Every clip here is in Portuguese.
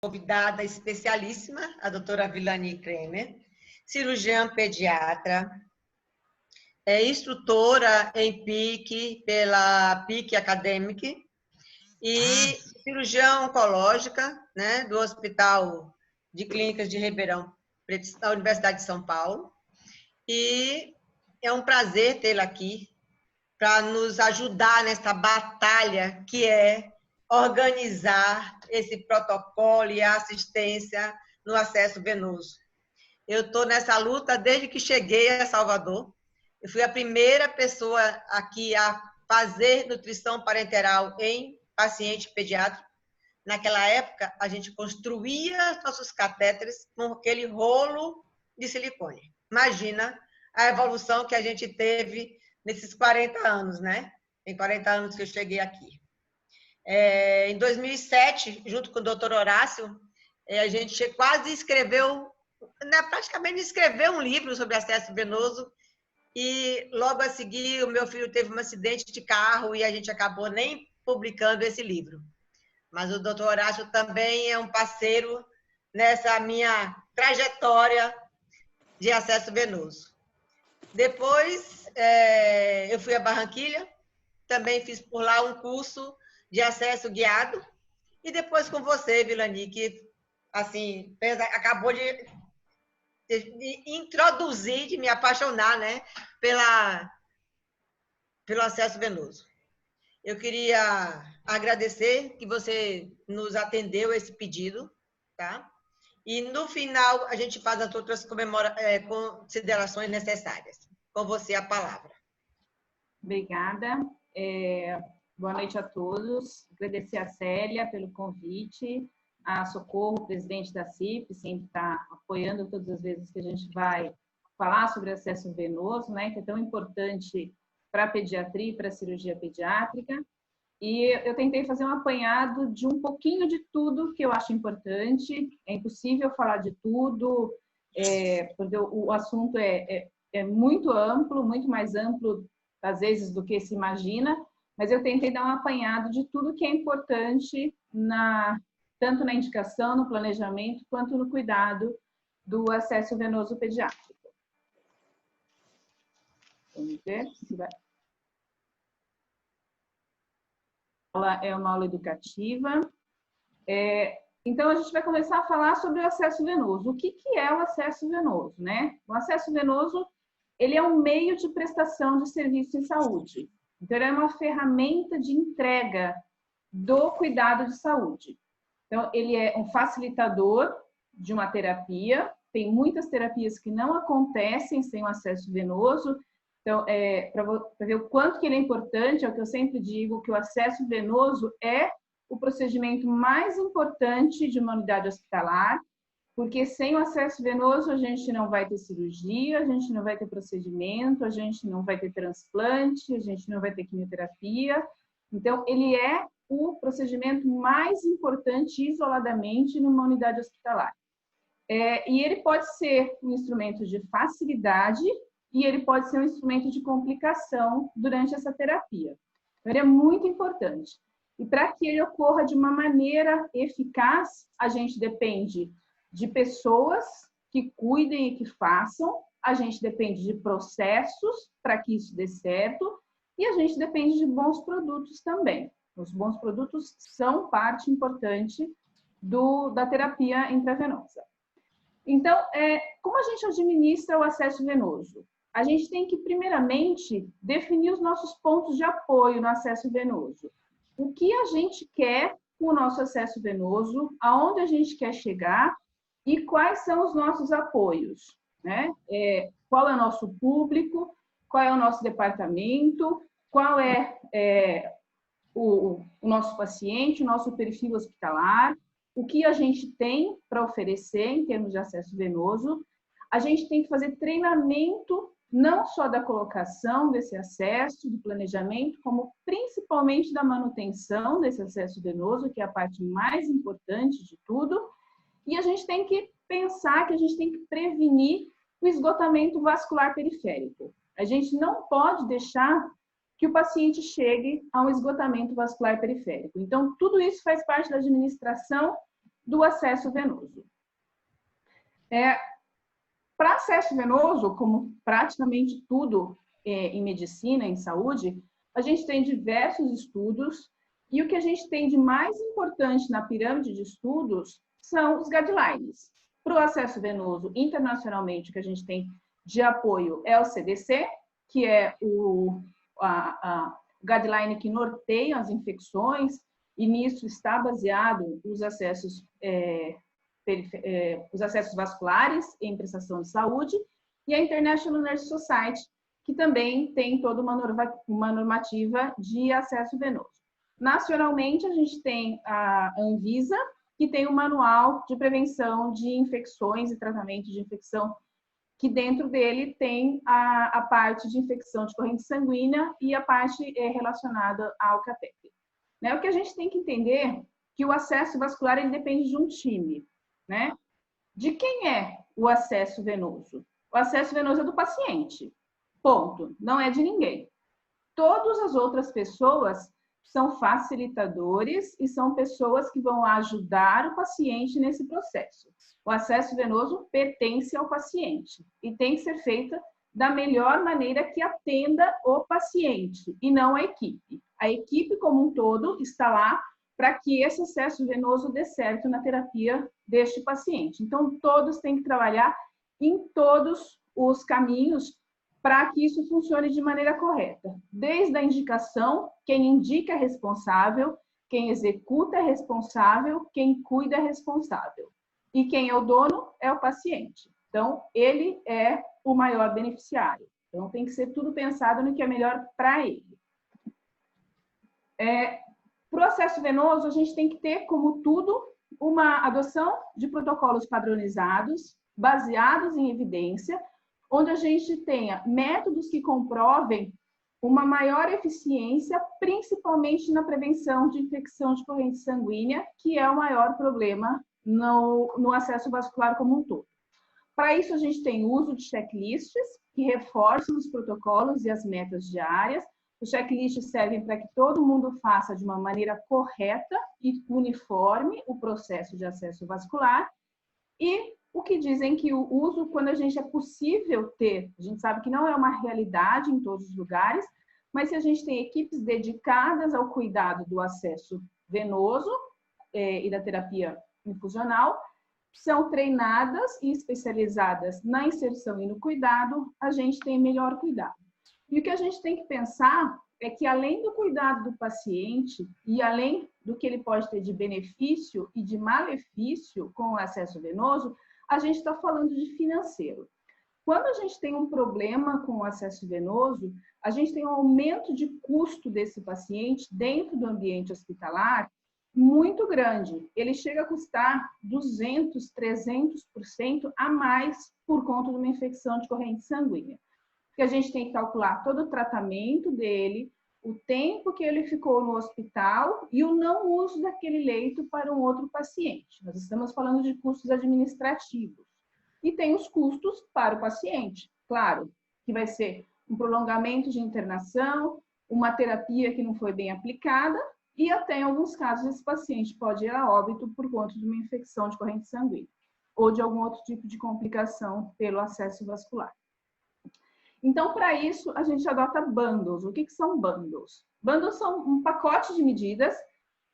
convidada especialíssima, a doutora Vilani Kremer, cirurgiã pediatra, é instrutora em PIC, pela PIC Academic, e cirurgiã oncológica, né, do Hospital de Clínicas de Ribeirão Preto, da Universidade de São Paulo. E é um prazer tê-la aqui para nos ajudar nessa batalha que é organizar esse protocolo e a assistência no acesso venoso. Eu estou nessa luta desde que cheguei a Salvador. Eu fui a primeira pessoa aqui a fazer nutrição parenteral em paciente pediátrico. Naquela época, a gente construía nossos catéteres com aquele rolo de silicone. Imagina a evolução que a gente teve nesses 40 anos, né? Tem 40 anos que eu cheguei aqui. Em 2007, junto com o doutor Horácio, a gente quase escreveu, praticamente escreveu um livro sobre acesso venoso, e logo a seguir o meu filho teve um acidente de carro e a gente acabou nem publicando esse livro. Mas o doutor Horácio também é um parceiro nessa minha trajetória de acesso venoso. Depois, eu fui a Barranquilha, também fiz por lá um curso de acesso guiado, e depois com você, Vilani, que assim, acabou de introduzir, de me apaixonar, né, pelo acesso venoso. Eu queria agradecer que você nos atendeu esse pedido, tá? E no final a gente faz as outras considerações necessárias. Com você a palavra. Obrigada. Boa noite a todos. Agradecer a Célia pelo convite, a Socorro, presidente da CIP, sempre está apoiando todas as vezes que a gente vai falar sobre acesso venoso, né, que é tão importante para a pediatria e para a cirurgia pediátrica. E eu tentei fazer um apanhado de um pouquinho de tudo que eu acho importante. É impossível falar de tudo, porque o assunto é muito amplo, muito mais amplo, às vezes, do que se imagina, mas eu tentei dar um apanhado de tudo que é importante, tanto na indicação, no planejamento, quanto no cuidado do acesso venoso pediátrico. Vamos ver se vai... É uma aula educativa. Então, a gente vai começar a falar sobre o acesso venoso. O que é o acesso venoso, né? O acesso venoso, ele é um meio de prestação de serviço em saúde. Então, ele é uma ferramenta de entrega do cuidado de saúde. Então, ele é um facilitador de uma terapia. Tem muitas terapias que não acontecem sem o acesso venoso. Então, para ver o quanto que ele é importante, é o que eu sempre digo, que o acesso venoso é o procedimento mais importante de uma unidade hospitalar, porque sem o acesso venoso a gente não vai ter cirurgia, a gente não vai ter procedimento, a gente não vai ter transplante, a gente não vai ter quimioterapia. Então, ele é o procedimento mais importante isoladamente numa unidade hospitalar. E ele pode ser um instrumento de facilidade e ele pode ser um instrumento de complicação durante essa terapia. Então, ele é muito importante. E para que ele ocorra de uma maneira eficaz, a gente depende de pessoas que cuidem e que façam, a gente depende de processos para que isso dê certo, e a gente depende de bons produtos também. Os bons produtos são parte importante da terapia intravenosa. Então, como a gente administra o acesso venoso? A gente tem que, primeiramente, definir os nossos pontos de apoio no acesso venoso. O que a gente quer com o nosso acesso venoso, aonde a gente quer chegar e quais são os nossos apoios, né? Qual é o nosso público, qual é o nosso departamento, qual é o nosso paciente, o nosso perfil hospitalar, o que a gente tem para oferecer em termos de acesso venoso. A gente tem que fazer treinamento não só da colocação desse acesso, do planejamento, como principalmente da manutenção desse acesso venoso, que é a parte mais importante de tudo. E a gente tem que pensar que a gente tem que prevenir o esgotamento vascular periférico. A gente não pode deixar que o paciente chegue a um esgotamento vascular periférico. Então, tudo isso faz parte da administração do acesso venoso. Para acesso venoso, como praticamente tudo em medicina, em saúde, a gente tem diversos estudos e o que a gente tem de mais importante na pirâmide de estudos são os guidelines. Para o acesso venoso, internacionalmente, o que a gente tem de apoio é o CDC, que é o guideline que norteia as infecções, e nisso está baseado os acessos vasculares em prestação de saúde, e a International Nurse Society, que também tem toda uma normativa de acesso venoso. Nacionalmente, a gente tem a Anvisa, que tem um manual de prevenção de infecções e tratamento de infecção, que dentro dele tem a parte de infecção de corrente sanguínea e a parte relacionada ao catéter. O que a gente tem que entender é que o acesso vascular ele depende de um time. De quem é o acesso venoso? O acesso venoso é do paciente. Ponto. Não é de ninguém. Todas as outras pessoas são facilitadores e são pessoas que vão ajudar o paciente nesse processo. O acesso venoso pertence ao paciente e tem que ser feita da melhor maneira que atenda o paciente e não a equipe. A equipe como um todo está lá para que esse acesso venoso dê certo na terapia deste paciente. Então, todos têm que trabalhar em todos os caminhos para que isso funcione de maneira correta. Desde a indicação, quem indica é responsável, quem executa é responsável, quem cuida é responsável. E quem é o dono é o paciente. Então, ele é o maior beneficiário. Então, tem que ser tudo pensado no que é melhor para ele. Para o acesso venoso, a gente tem que ter, como tudo, uma adoção de protocolos padronizados, baseados em evidência, onde a gente tenha métodos que comprovem uma maior eficiência, principalmente na prevenção de infecção de corrente sanguínea, que é o maior problema no acesso vascular como um todo. Para isso, a gente tem o uso de checklists, que reforçam os protocolos e as metas diárias. Os checklists servem para que todo mundo faça de uma maneira correta e uniforme o processo de acesso vascular. E o que dizem que o uso, quando a gente é possível ter, a gente sabe que não é uma realidade em todos os lugares, mas se a gente tem equipes dedicadas ao cuidado do acesso venoso e da terapia infusional, são treinadas e especializadas na inserção e no cuidado, a gente tem melhor cuidado. E o que a gente tem que pensar é que, além do cuidado do paciente e além do que ele pode ter de benefício e de malefício com o acesso venoso, a gente está falando de financeiro. Quando a gente tem um problema com o acesso venoso, a gente tem um aumento de custo desse paciente dentro do ambiente hospitalar muito grande. Ele chega a custar 200%, 300% a mais por conta de uma infecção de corrente sanguínea. Porque a gente tem que calcular todo o tratamento dele, o tempo que ele ficou no hospital e o não uso daquele leito para um outro paciente. Nós estamos falando de custos administrativos. E tem os custos para o paciente, claro, que vai ser um prolongamento de internação, uma terapia que não foi bem aplicada e até em alguns casos esse paciente pode ir a óbito por conta de uma infecção de corrente sanguínea ou de algum outro tipo de complicação pelo acesso vascular. Então, para isso, a gente adota bundles. O que são bundles? Bundles são um pacote de medidas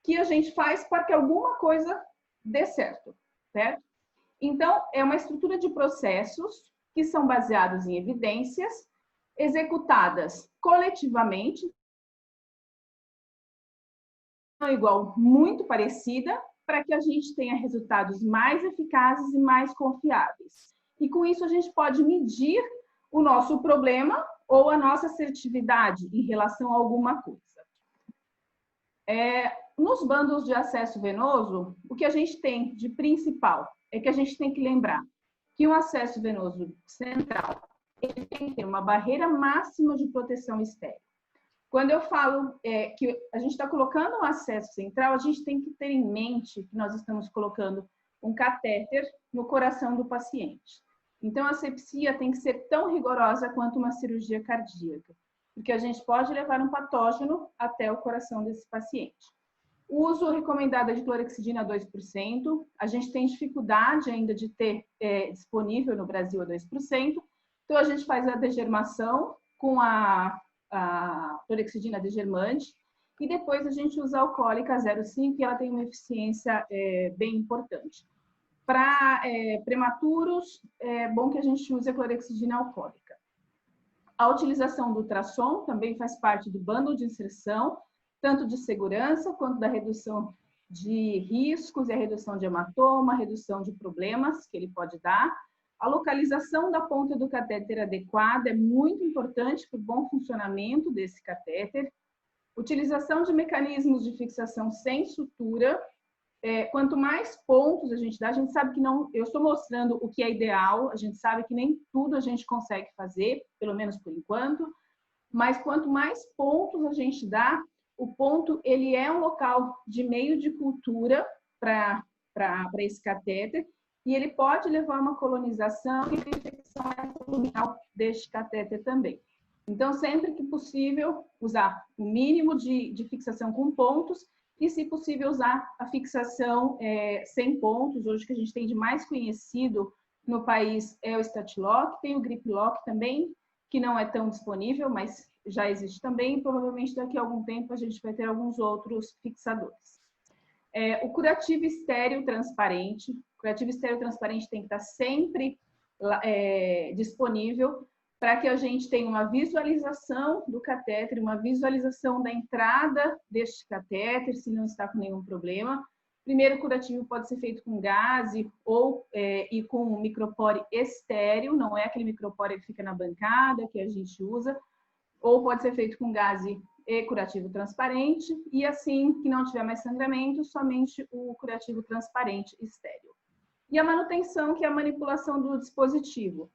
que a gente faz para que alguma coisa dê certo, certo? Então, é uma estrutura de processos que são baseados em evidências, executadas coletivamente, igual, muito parecida, para que a gente tenha resultados mais eficazes e mais confiáveis. E com isso, a gente pode medir o nosso problema ou a nossa assertividade em relação a alguma coisa. Nos bundles de acesso venoso, o que a gente tem de principal é que a gente tem que lembrar que um acesso venoso central ele tem que ter uma barreira máxima de proteção estéril. Quando eu falo que a gente está colocando um acesso central, a gente tem que ter em mente que nós estamos colocando um catéter no coração do paciente. Então, a asepsia tem que ser tão rigorosa quanto uma cirurgia cardíaca, porque a gente pode levar um patógeno até o coração desse paciente. O uso recomendado é de clorexidina a 2%. A gente tem dificuldade ainda de ter disponível no Brasil a 2%. Então, a gente faz a degermação com a clorexidina degermante e depois a gente usa a alcoólica 0,5 e ela tem uma eficiência bem importante. Para prematuros, é bom que a gente use a clorexidina alcoólica. A utilização do ultrassom também faz parte do bundle de inserção, tanto de segurança quanto da redução de riscos e a redução de hematoma, a redução de problemas que ele pode dar. A localização da ponta do catéter adequada é muito importante para o bom funcionamento desse catéter. Utilização de mecanismos de fixação sem sutura. Quanto mais pontos a gente dá, a gente sabe que não... Eu estou mostrando o que é ideal, a gente sabe que nem tudo a gente consegue fazer, pelo menos por enquanto, mas quanto mais pontos a gente dá, o ponto ele é um local de meio de cultura para esse catéter e ele pode levar a uma colonização e infecção abdominal deste catéter também. Então, sempre que possível, usar o mínimo de fixação com pontos e, se possível, usar a fixação sem pontos. Hoje, o que a gente tem de mais conhecido no país é o Statilock, tem o Griplock também, que não é tão disponível, mas já existe também. Provavelmente, daqui a algum tempo, a gente vai ter alguns outros fixadores. O curativo estéreo transparente. O curativo estéreo transparente tem que estar sempre disponível para que a gente tenha uma visualização do catéter, uma visualização da entrada deste catéter, se não está com nenhum problema. Primeiro, o curativo pode ser feito com gaze e com micropore estéreo, não é aquele micropore que fica na bancada que a gente usa, ou pode ser feito com gaze e curativo transparente, e assim que não tiver mais sangramento, somente o curativo transparente estéreo. E a manutenção, que é a manipulação do dispositivo,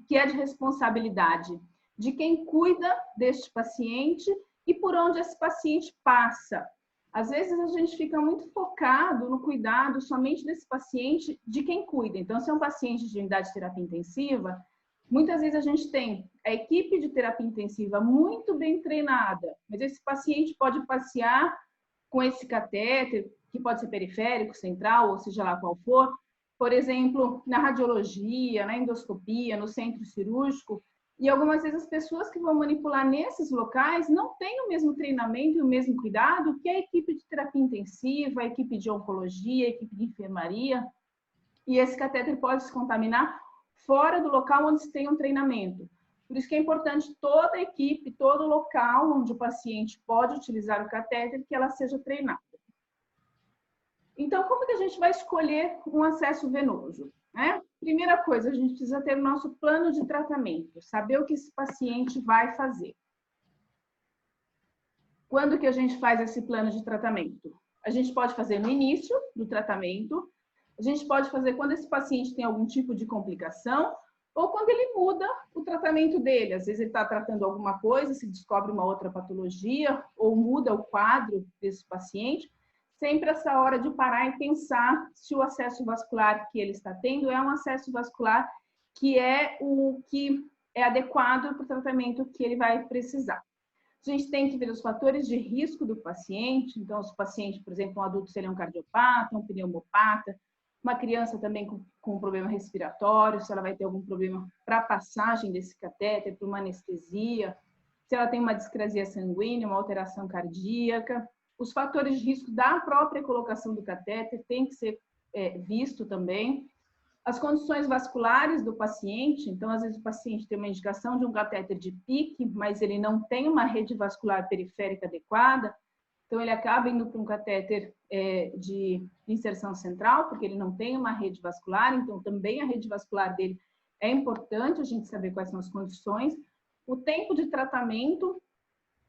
que é de responsabilidade de quem cuida deste paciente e por onde esse paciente passa. Às vezes a gente fica muito focado no cuidado somente desse paciente de quem cuida. Então, se é um paciente de unidade de terapia intensiva, muitas vezes a gente tem a equipe de terapia intensiva muito bem treinada, mas esse paciente pode passear com esse catéter, que pode ser periférico, central, ou seja lá qual for, por exemplo, na radiologia, na endoscopia, no centro cirúrgico, e algumas vezes as pessoas que vão manipular nesses locais não têm o mesmo treinamento e o mesmo cuidado que a equipe de terapia intensiva, a equipe de oncologia, a equipe de enfermaria, e esse catéter pode se contaminar fora do local onde se tem um treinamento. Por isso que é importante toda a equipe, todo local onde o paciente pode utilizar o catéter, que ela seja treinada. Então, como que a gente vai escolher um acesso venoso? Primeira coisa, a gente precisa ter o nosso plano de tratamento, saber o que esse paciente vai fazer. Quando que a gente faz esse plano de tratamento? A gente pode fazer no início do tratamento, a gente pode fazer quando esse paciente tem algum tipo de complicação, ou quando ele muda o tratamento dele. Às vezes ele está tratando alguma coisa, se descobre uma outra patologia, ou muda o quadro desse paciente. Sempre essa hora de parar e pensar se o acesso vascular que ele está tendo é um acesso vascular que é o que é adequado para o tratamento que ele vai precisar. A gente tem que ver os fatores de risco do paciente. Então, se o paciente, por exemplo, um adulto, se ele é um cardiopata, um pneumopata, uma criança também com problema respiratório, se ela vai ter algum problema para a passagem desse catéter, para uma anestesia, se ela tem uma discrasia sanguínea, uma alteração cardíaca. Os fatores de risco da própria colocação do catéter tem que ser visto também. As condições vasculares do paciente, então, às vezes o paciente tem uma indicação de um catéter de PICC, mas ele não tem uma rede vascular periférica adequada, então ele acaba indo para um catéter de inserção central, porque ele não tem uma rede vascular, então também a rede vascular dele é importante a gente saber quais são as condições. O tempo de tratamento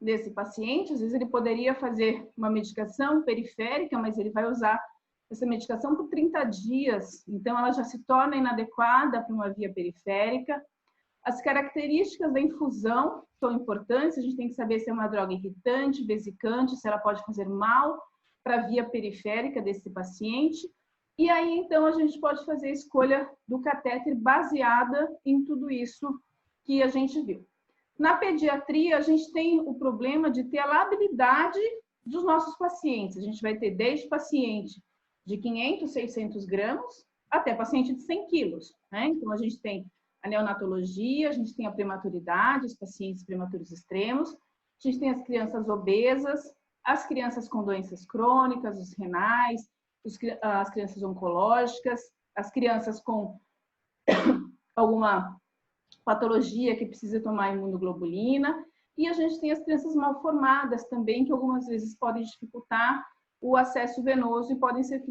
desse paciente, às vezes ele poderia fazer uma medicação periférica, mas ele vai usar essa medicação por 30 dias, então ela já se torna inadequada para uma via periférica. As características da infusão são importantes, a gente tem que saber se é uma droga irritante, vesicante, se ela pode fazer mal para a via periférica desse paciente. E aí, então, a gente pode fazer a escolha do catéter baseada em tudo isso que a gente viu. Na pediatria, a gente tem o problema de ter a labilidade dos nossos pacientes. A gente vai ter desde paciente de 500, 600 gramas até paciente de 100 quilos, né? Então, a gente tem a neonatologia, a gente tem a prematuridade, os pacientes prematuros extremos, a gente tem as crianças obesas, as crianças com doenças crônicas, os renais, as crianças oncológicas, as crianças com alguma patologia que precisa tomar imunoglobulina, e a gente tem as crianças mal formadas também, que algumas vezes podem dificultar o acesso venoso e podem ser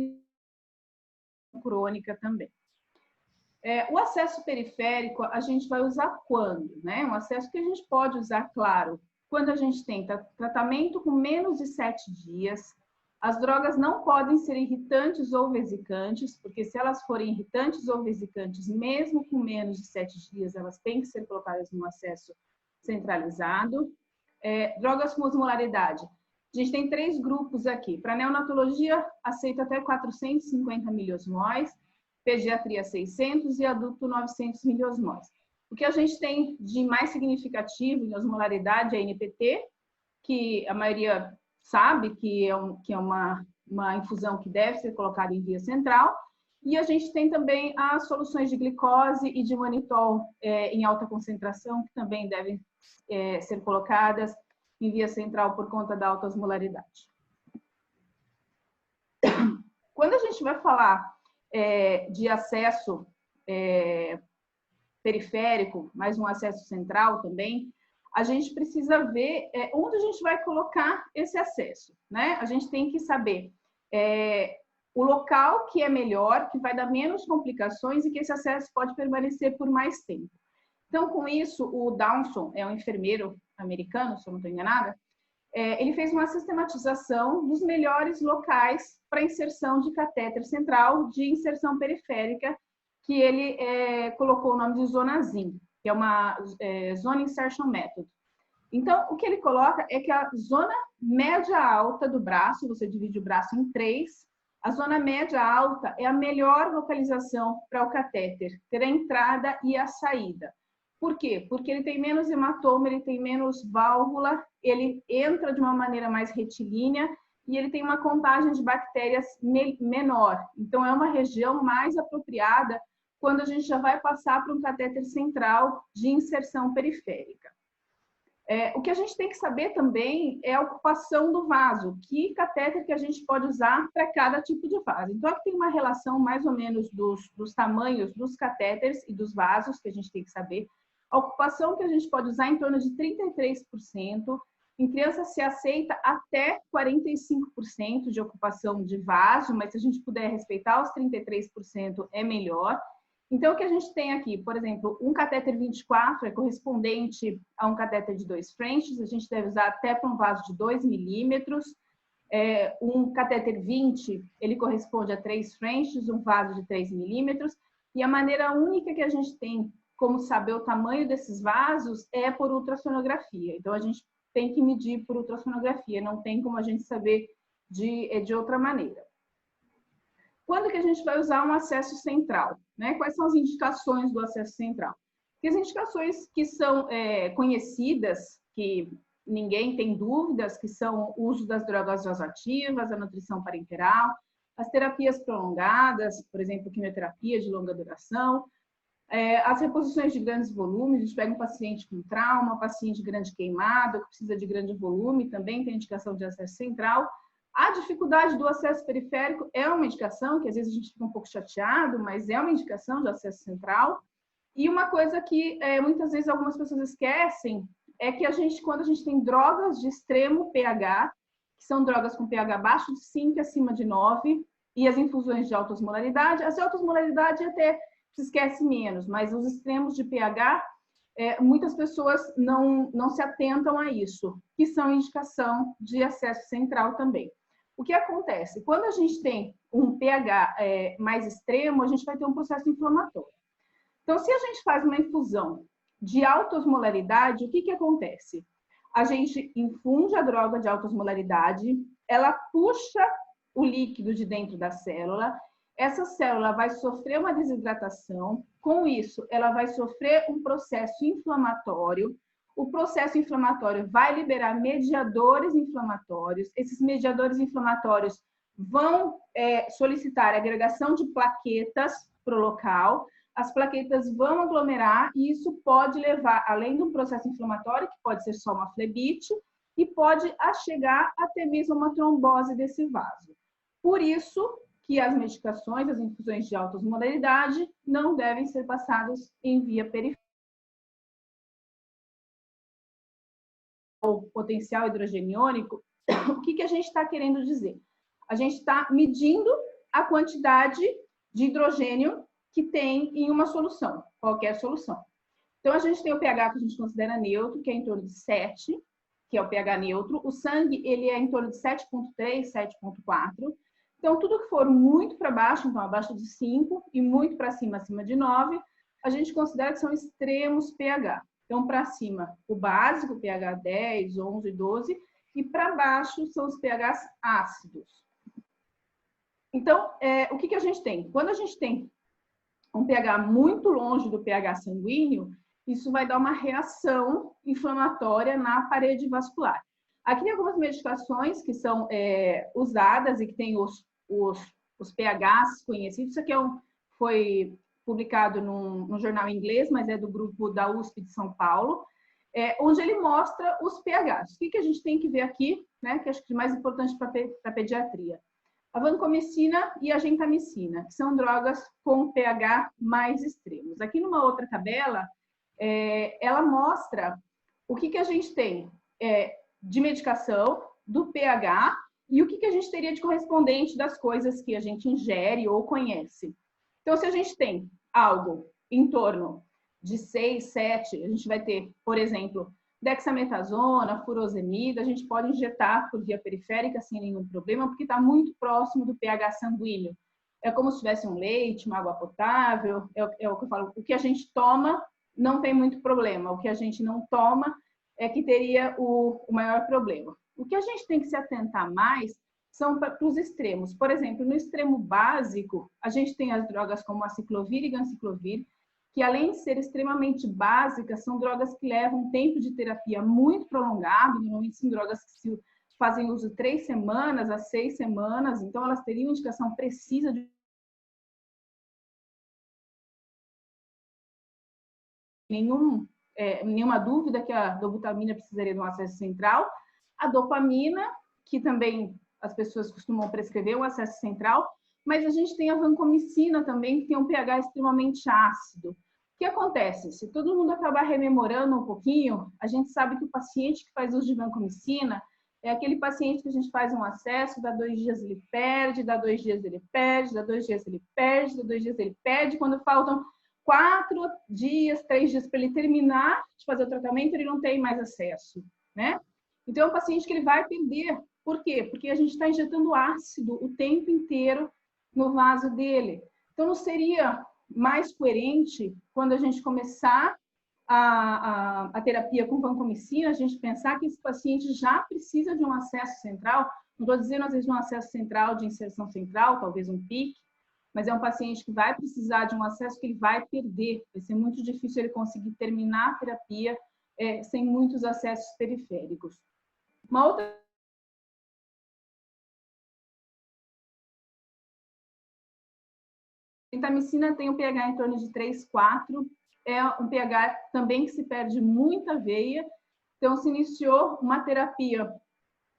crônica também. O acesso periférico a gente vai usar quando, né? Um acesso que a gente pode usar, claro, quando a gente tem tratamento com menos de 7 dias, as drogas não podem ser irritantes ou vesicantes, porque se elas forem irritantes ou vesicantes, mesmo com menos de 7 dias, elas têm que ser colocadas no acesso centralizado. Drogas com osmolaridade. A gente tem 3 grupos aqui. Para neonatologia, aceita até 450 miliosmóis, pediatria 600 e adulto 900 miliosmóis. O que a gente tem de mais significativo em osmolaridade é a NPT, que a maioria sabe que é uma infusão que deve ser colocada em via central, e a gente tem também as soluções de glicose e de manitol em alta concentração, que também devem ser colocadas em via central por conta da alta osmolaridade. Quando a gente vai falar de acesso periférico, mais um acesso central também, a gente precisa ver onde a gente vai colocar esse acesso, né? A gente tem que saber o local que é melhor, que vai dar menos complicações e que esse acesso pode permanecer por mais tempo. Então, com isso, o Downson, é um enfermeiro americano, se eu não estou enganada, ele fez uma sistematização dos melhores locais para inserção de catéter central de inserção periférica, que ele colocou o nome de Zona ZIM, que é uma Zone Insertion Method. Então, o que ele coloca é que a zona média-alta do braço, você divide o braço em 3, a zona média-alta é a melhor localização para o catéter ter a entrada e a saída. Por quê? Porque ele tem menos hematoma, ele tem menos válvula, ele entra de uma maneira mais retilínea e ele tem uma contagem de bactérias menor. Então, é uma região mais apropriada quando a gente já vai passar para um catéter central de inserção periférica. O que a gente tem que saber também é a ocupação do vaso, que catéter que a gente pode usar para cada tipo de vaso. Então, aqui tem uma relação mais ou menos dos tamanhos dos catéteres e dos vasos que a gente tem que saber. A ocupação que a gente pode usar é em torno de 33%. Em crianças se aceita até 45% de ocupação de vaso, mas se a gente puder respeitar os 33% é melhor. Então, o que a gente tem aqui, por exemplo, um catéter 24 é correspondente a um catéter de 2 Frenches, a gente deve usar até para um vaso de 2 milímetros. Um catéter 20, ele corresponde a 3 Frenches, um vaso de 3 milímetros. E a maneira única que a gente tem como saber o tamanho desses vasos é por ultrassonografia. Então, a gente tem que medir por ultrassonografia, não tem como a gente saber de outra maneira. Quando que a gente vai usar um acesso central, né? Quais são as indicações do acesso central? Porque as indicações que são conhecidas, que ninguém tem dúvidas, que são o uso das drogas vasoativas, a nutrição parenteral, as terapias prolongadas, por exemplo, quimioterapia de longa duração, as reposições de grandes volumes. A gente pega um paciente com trauma, um paciente grande queimado, que precisa de grande volume, também tem indicação de acesso central. A dificuldade do acesso periférico é uma indicação, que às vezes a gente fica um pouco chateado, mas é uma indicação de acesso central. E uma coisa que muitas vezes algumas pessoas esquecem é que quando a gente tem drogas de extremo pH, que são drogas com pH abaixo de 5 e acima de 9, e as infusões de alta osmolaridade, as de alta osmolaridade até se esquece menos, mas os extremos de pH, muitas pessoas não se atentam a isso, que são indicação de acesso central também. O que acontece? Quando a gente tem um pH mais extremo, a gente vai ter um processo inflamatório. Então, se a gente faz uma infusão de alta osmolaridade, o que acontece? A gente infunde a droga de alta osmolaridade, ela puxa o líquido de dentro da célula, essa célula vai sofrer uma desidratação, com isso ela vai sofrer um processo inflamatório. o processo inflamatório vai liberar mediadores inflamatórios. Esses mediadores inflamatórios vão solicitar a agregação de plaquetas para o local. As plaquetas vão aglomerar e isso pode levar, além de um processo inflamatório, que pode ser só uma flebite, e pode chegar até mesmo uma trombose desse vaso. Por isso que as medicações, as infusões de alta-osmolaridade, não devem ser passadas em via periférica. O potencial hidrogeniônico, o que a gente está querendo dizer? A gente está medindo a quantidade de hidrogênio que tem em uma solução, qualquer solução. Então, a gente tem o pH que a gente considera neutro, que é em torno de 7, que é o pH neutro. O sangue, ele é em torno de 7,3, 7,4. Então, tudo que for muito para baixo, então abaixo de 5, e muito para cima, acima de 9, a gente considera que são extremos pH. Então, para cima, o básico, pH 10, 11, 12, e para baixo são os pHs ácidos. Então, o que a gente tem? Quando a gente tem um pH muito longe do pH sanguíneo, isso vai dar uma reação inflamatória na parede vascular. Aqui tem algumas medicações que são usadas e que tem os pHs conhecidos. Isso aqui foi publicado num jornal inglês, mas é do grupo da USP de São Paulo, onde ele mostra os pHs. O que a gente tem que ver aqui, né, que acho que é mais importante para a pediatria? A vancomicina e a gentamicina, que são drogas com pH mais extremos. Aqui numa outra tabela, ela mostra o que a gente tem de medicação, do pH, e o que a gente teria de correspondente das coisas que a gente ingere ou conhece. Então, se a gente tem algo em torno de 6, 7, a gente vai ter, por exemplo, dexametasona, furosemida, a gente pode injetar por via periférica sem nenhum problema, porque está muito próximo do pH sanguíneo. É como se tivesse um leite, uma água potável, é o que eu falo. O que a gente toma não tem muito problema, o que a gente não toma é que teria o maior problema. O que a gente tem que se atentar mais são para os extremos. Por exemplo, no extremo básico, a gente tem as drogas como a ciclovir e ganciclovir, que além de ser extremamente básicas, são drogas que levam um tempo de terapia muito prolongado, normalmente são drogas que se fazem uso 3 semanas a 6 semanas, então elas teriam indicação precisa de nenhuma dúvida que a dobutamina precisaria de um acesso central. A dopamina, que também as pessoas costumam prescrever um acesso central, mas a gente tem a vancomicina também, que tem um pH extremamente ácido. O que acontece? Se todo mundo acabar rememorando um pouquinho, a gente sabe que o paciente que faz uso de vancomicina é aquele paciente que a gente faz um acesso, dá 2 dias ele perde, dá 2 dias ele perde, dá 2 dias ele perde, dá 2 dias ele perde. Quando faltam 4 dias, 3 dias para ele terminar de fazer o tratamento, ele não tem mais acesso, né? Então, é um paciente que ele vai perder. Por quê? Porque a gente está injetando ácido o tempo inteiro no vaso dele. Então, não seria mais coerente, quando a gente começar a terapia com vancomicina, a gente pensar que esse paciente já precisa de um acesso central? Não estou dizendo, às vezes, de um acesso central, de inserção central, talvez um PIC, mas é um paciente que vai precisar de um acesso que ele vai perder. Vai ser muito difícil ele conseguir terminar a terapia sem muitos acessos periféricos. Uma outra gentamicina tem um pH em torno de 3, 4. É um pH também que se perde muita veia. Então, se iniciou uma terapia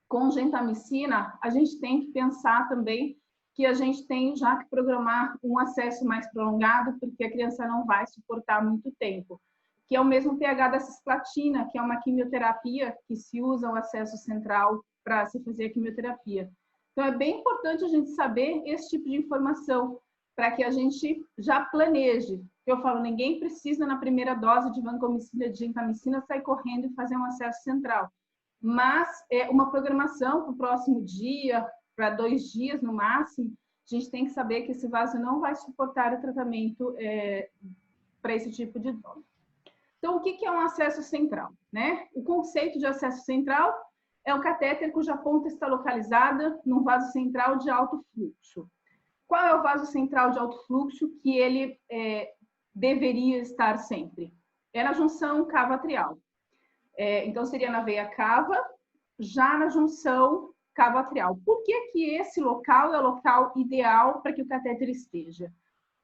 com gentamicina, a gente tem que pensar também que a gente tem já que programar um acesso mais prolongado, porque a criança não vai suportar muito tempo. Que é o mesmo pH da cisplatina, que é uma quimioterapia que se usa o acesso central para se fazer a quimioterapia. Então, é bem importante a gente saber esse tipo de informação, para que a gente já planeje. Eu falo, ninguém precisa, na primeira dose de vancomicina, de gentamicina, sair correndo e fazer um acesso central. Mas uma programação para o próximo dia, para 2 dias no máximo, a gente tem que saber que esse vaso não vai suportar o tratamento para esse tipo de dose. Então, o que é um acesso central, né? O conceito de acesso central é um catéter cuja ponta está localizada num vaso central de alto fluxo. Qual é o vaso central de alto fluxo que ele deveria estar sempre? É na junção cavo-atrial. Então, seria na veia cava, já na junção cavo-atrial. Por que que esse local é o local ideal para que o catéter esteja?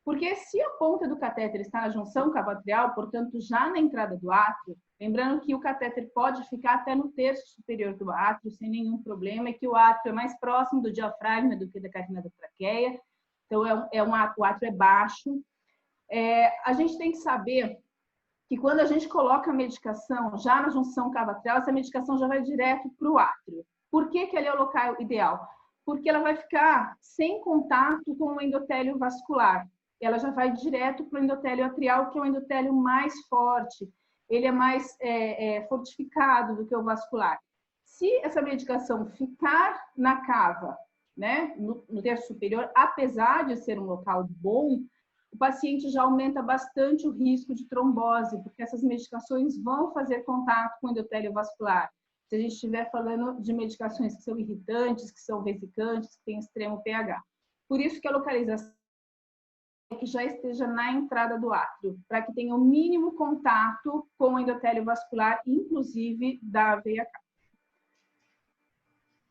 Porque se a ponta do catéter está na junção cavo-atrial, portanto, já na entrada do átrio, lembrando que o catéter pode ficar até no terço superior do átrio, sem nenhum problema, e que o átrio é mais próximo do diafragma do que da carina da traqueia, então o átrio é baixo. A gente tem que saber que quando a gente coloca a medicação já na junção cavo-atrial, essa medicação já vai direto para o átrio. Por que que ali é o local ideal? Porque ela vai ficar sem contato com o endotélio vascular. Ela já vai direto para o endotélio atrial, que é o endotélio mais forte. Ele é mais fortificado do que o vascular. Se essa medicação ficar na cava, né, no terço superior, apesar de ser um local bom, o paciente já aumenta bastante o risco de trombose, porque essas medicações vão fazer contato com o endotélio vascular. Se a gente estiver falando de medicações que são irritantes, que são vesicantes, que têm extremo pH. Por isso que a localização que já esteja na entrada do átrio, para que tenha o mínimo contato com o endotélio vascular, inclusive da veia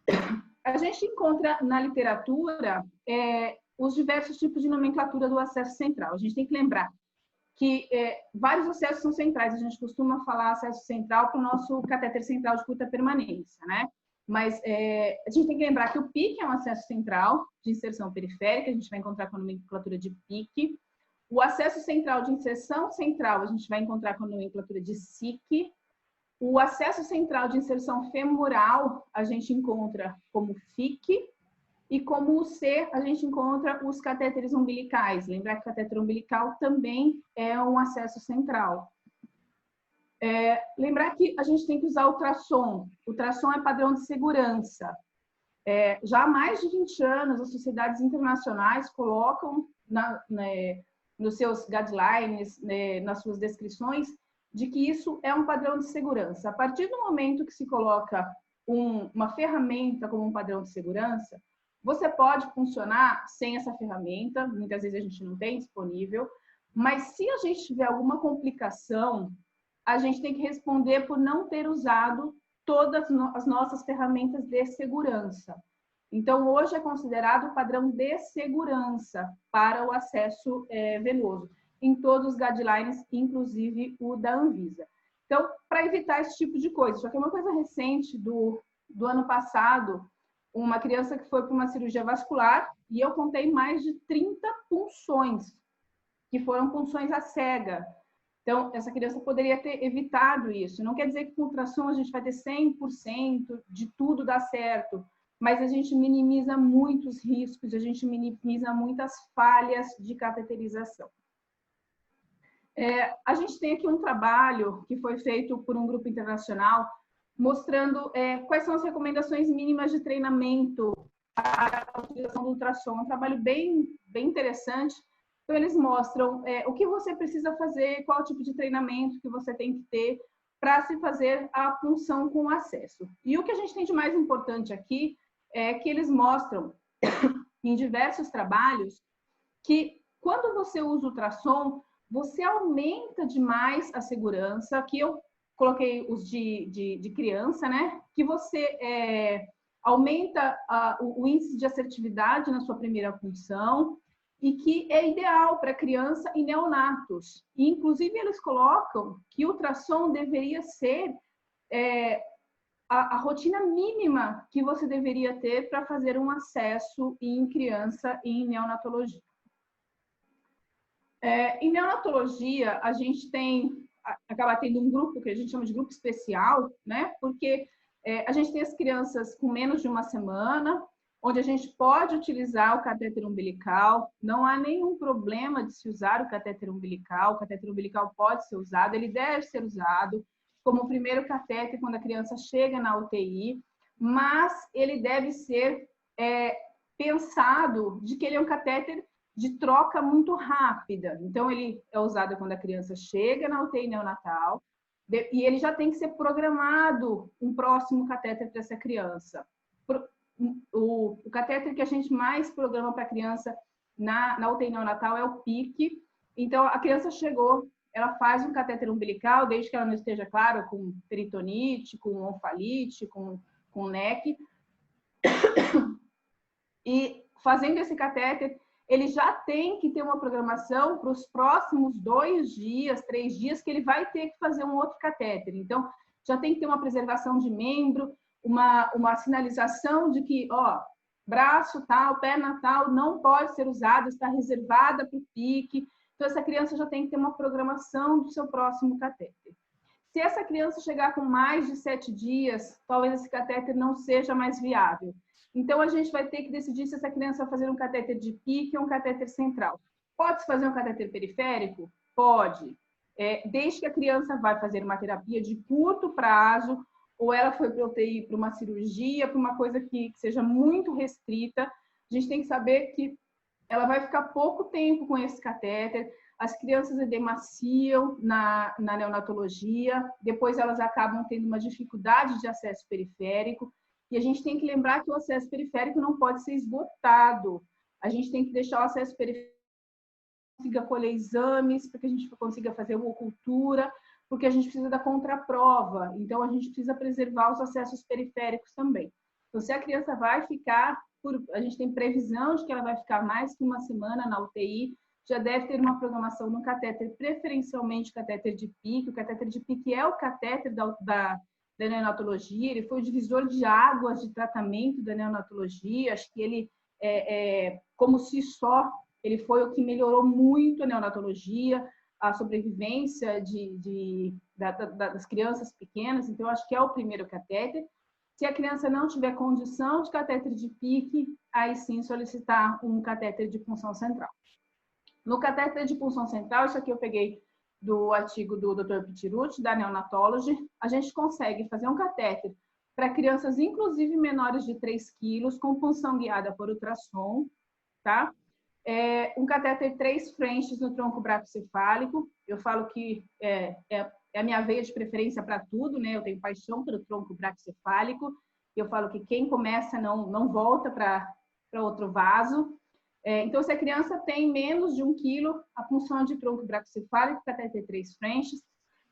cava. A gente encontra na literatura os diversos tipos de nomenclatura do acesso central. A gente tem que lembrar que vários acessos são centrais. A gente costuma falar acesso central para o nosso catéter central de curta permanência, né? Mas a gente tem que lembrar que o PIC é um acesso central de inserção periférica, a gente vai encontrar com a nomenclatura de PIC. O acesso central de inserção central, a gente vai encontrar com a nomenclatura de SIC. O acesso central de inserção femoral, a gente encontra como FIC. E como o C, a gente encontra os catéteres umbilicais. Lembrar que o catéter umbilical também é um acesso central. Lembrar que a gente tem que usar ultrassom. O ultrassom é padrão de segurança. Já há mais de 20 anos, as sociedades internacionais colocam nos seus guidelines, nas suas descrições, de que isso é um padrão de segurança. A partir do momento que se coloca uma ferramenta como um padrão de segurança, você pode funcionar sem essa ferramenta, muitas vezes a gente não tem disponível, mas se a gente tiver alguma complicação, a gente tem que responder por não ter usado todas as nossas ferramentas de segurança. Então, hoje é considerado padrão de segurança para o acesso venoso, em todos os guidelines, inclusive o da Anvisa. Então, para evitar esse tipo de coisa, só que é uma coisa recente do ano passado, uma criança que foi para uma cirurgia vascular e eu contei mais de 30 punções, que foram punções à cega. Então, essa criança poderia ter evitado isso. Não quer dizer que com ultrassom a gente vai ter 100% de tudo dar certo, mas a gente minimiza muitos riscos, a gente minimiza muitas falhas de cateterização. A gente tem aqui um trabalho que foi feito por um grupo internacional mostrando quais são as recomendações mínimas de treinamento para a utilização do ultrassom. É um trabalho bem interessante. Então, eles mostram o que você precisa fazer, qual tipo de treinamento que você tem que ter para se fazer a punção com acesso. E o que a gente tem de mais importante aqui é que eles mostram em diversos trabalhos que quando você usa ultrassom, você aumenta demais a segurança, que eu coloquei os de criança, né? Que você aumenta o índice de assertividade na sua primeira punção e que é ideal para criança e neonatos. E, inclusive, eles colocam que o ultrassom deveria ser a rotina mínima que você deveria ter para fazer um acesso em criança e em neonatologia. Em neonatologia, a gente acaba tendo um grupo que a gente chama de grupo especial, né? Porque a gente tem as crianças com menos de uma semana, onde a gente pode utilizar o catéter umbilical, não há nenhum problema de se usar o catéter umbilical pode ser usado, ele deve ser usado como o primeiro catéter quando a criança chega na UTI, mas ele deve ser pensado de que ele é um catéter de troca muito rápida. Então, ele é usado quando a criança chega na UTI neonatal e ele já tem que ser programado um próximo catéter para essa criança. O catéter que a gente mais programa para a criança na UTI neonatal é o PIC. Então, a criança chegou ela faz um catéter umbilical, desde que ela não esteja, claro, com peritonite, com onfalite, com NEC. E fazendo esse catéter, ele já tem que ter uma programação para os próximos 2 dias, 3 dias, que ele vai ter que fazer um outro catéter. Então, já tem que ter uma preservação de membro, uma sinalização de que, ó, braço tal, perna tal, não pode ser usada, está reservada para o PIC. Então, essa criança já tem que ter uma programação do seu próximo catéter. Se essa criança chegar com mais de 7 dias, talvez esse catéter não seja mais viável. Então, a gente vai ter que decidir se essa criança vai fazer um catéter de PIC ou um catéter central. Pode-se fazer um catéter periférico? Pode. Desde que a criança vai fazer uma terapia de curto prazo, ou ela foi para UTI para uma cirurgia, para uma coisa que seja muito restrita, a gente tem que saber que ela vai ficar pouco tempo com esse catéter. As crianças edemaciam na neonatologia, depois elas acabam tendo uma dificuldade de acesso periférico, e a gente tem que lembrar que o acesso periférico não pode ser esgotado. A gente tem que deixar o acesso periférico para que consiga colher exames, para que a gente consiga fazer uma ocultura, porque a gente precisa da contraprova. Então, a gente precisa preservar os acessos periféricos também. Então, se a criança vai ficar, a gente tem previsão de que ela vai ficar mais que uma semana na UTI, já deve ter uma programação no catéter, preferencialmente catéter de PIC. O catéter de PIC é o catéter da neonatologia, ele foi o divisor de águas de tratamento da neonatologia. Acho que ele, como si só, ele foi o que melhorou muito a neonatologia, a sobrevivência das crianças pequenas. Então, acho que é o primeiro catéter. Se a criança não tiver condição de catéter de PIC, aí sim solicitar um catéter de punção central. No catéter de punção central, isso aqui eu peguei do artigo do Dr. Pitirucci, da Neonatology, a gente consegue fazer um catéter para crianças, inclusive menores de 3 quilos, com punção guiada por ultrassom, tá? Um catéter 3 frentes no tronco bracocefálico. Eu falo que é a minha veia de preferência para tudo, né? Eu tenho paixão pelo tronco bracocefálico. Eu falo que quem começa não volta para outro vaso. Então, se a criança tem menos de 1 quilo, a punção de tronco bracocefálico, catéter 3 frentes.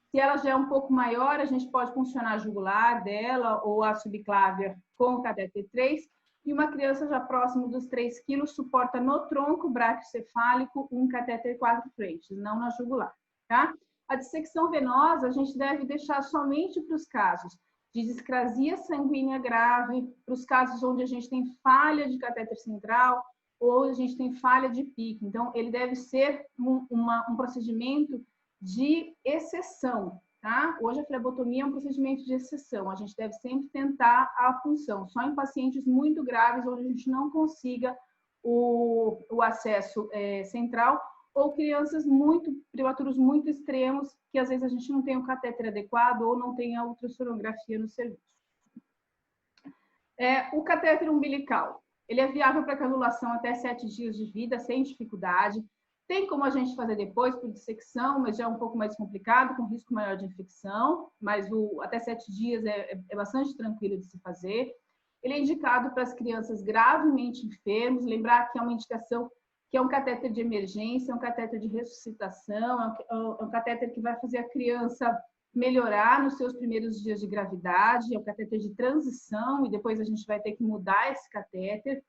Se ela já é um pouco maior, a gente pode puncionar a jugular dela ou a subclávia com o catéter 3. E uma criança já próximo dos 3 quilos suporta no tronco bracocefálico um catéter 4 frentes, não na jugular, tá? A dissecção venosa a gente deve deixar somente para os casos de discrasia sanguínea grave, para os casos onde a gente tem falha de catéter central ou a gente tem falha de PIC. Então, ele deve ser um procedimento de exceção, tá? Hoje a flebotomia é um procedimento de exceção. A gente deve sempre tentar a punção, só em pacientes muito graves, onde a gente não consiga o acesso central, ou crianças prematuros muito extremos, que às vezes a gente não tem o catéter adequado ou não tem a ultrassonografia no serviço. O catéter umbilical, ele é viável para canulação até 7 dias de vida, sem dificuldade. Tem como a gente fazer depois por dissecção, mas já é um pouco mais complicado, com risco maior de infecção, mas até 7 dias é bastante tranquilo de se fazer. Ele é indicado para as crianças gravemente enfermas, lembrar que é uma indicação que é um catéter de emergência, é um catéter de ressuscitação, é um catéter que vai fazer a criança melhorar nos seus primeiros dias de gravidade, é um catéter de transição e depois a gente vai ter que mudar esse catéter.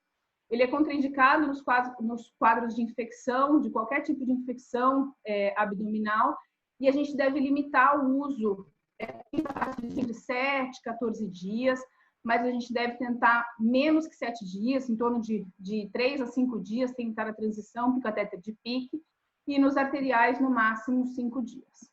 Ele é contraindicado nos quadros de infecção, de qualquer tipo de infecção abdominal, e a gente deve limitar o uso entre 7, 14 dias, mas a gente deve tentar menos que 7 dias, em torno de 3 a 5 dias, tentar a transição para o catéter de PIC, e nos arteriais, no máximo, 5 dias.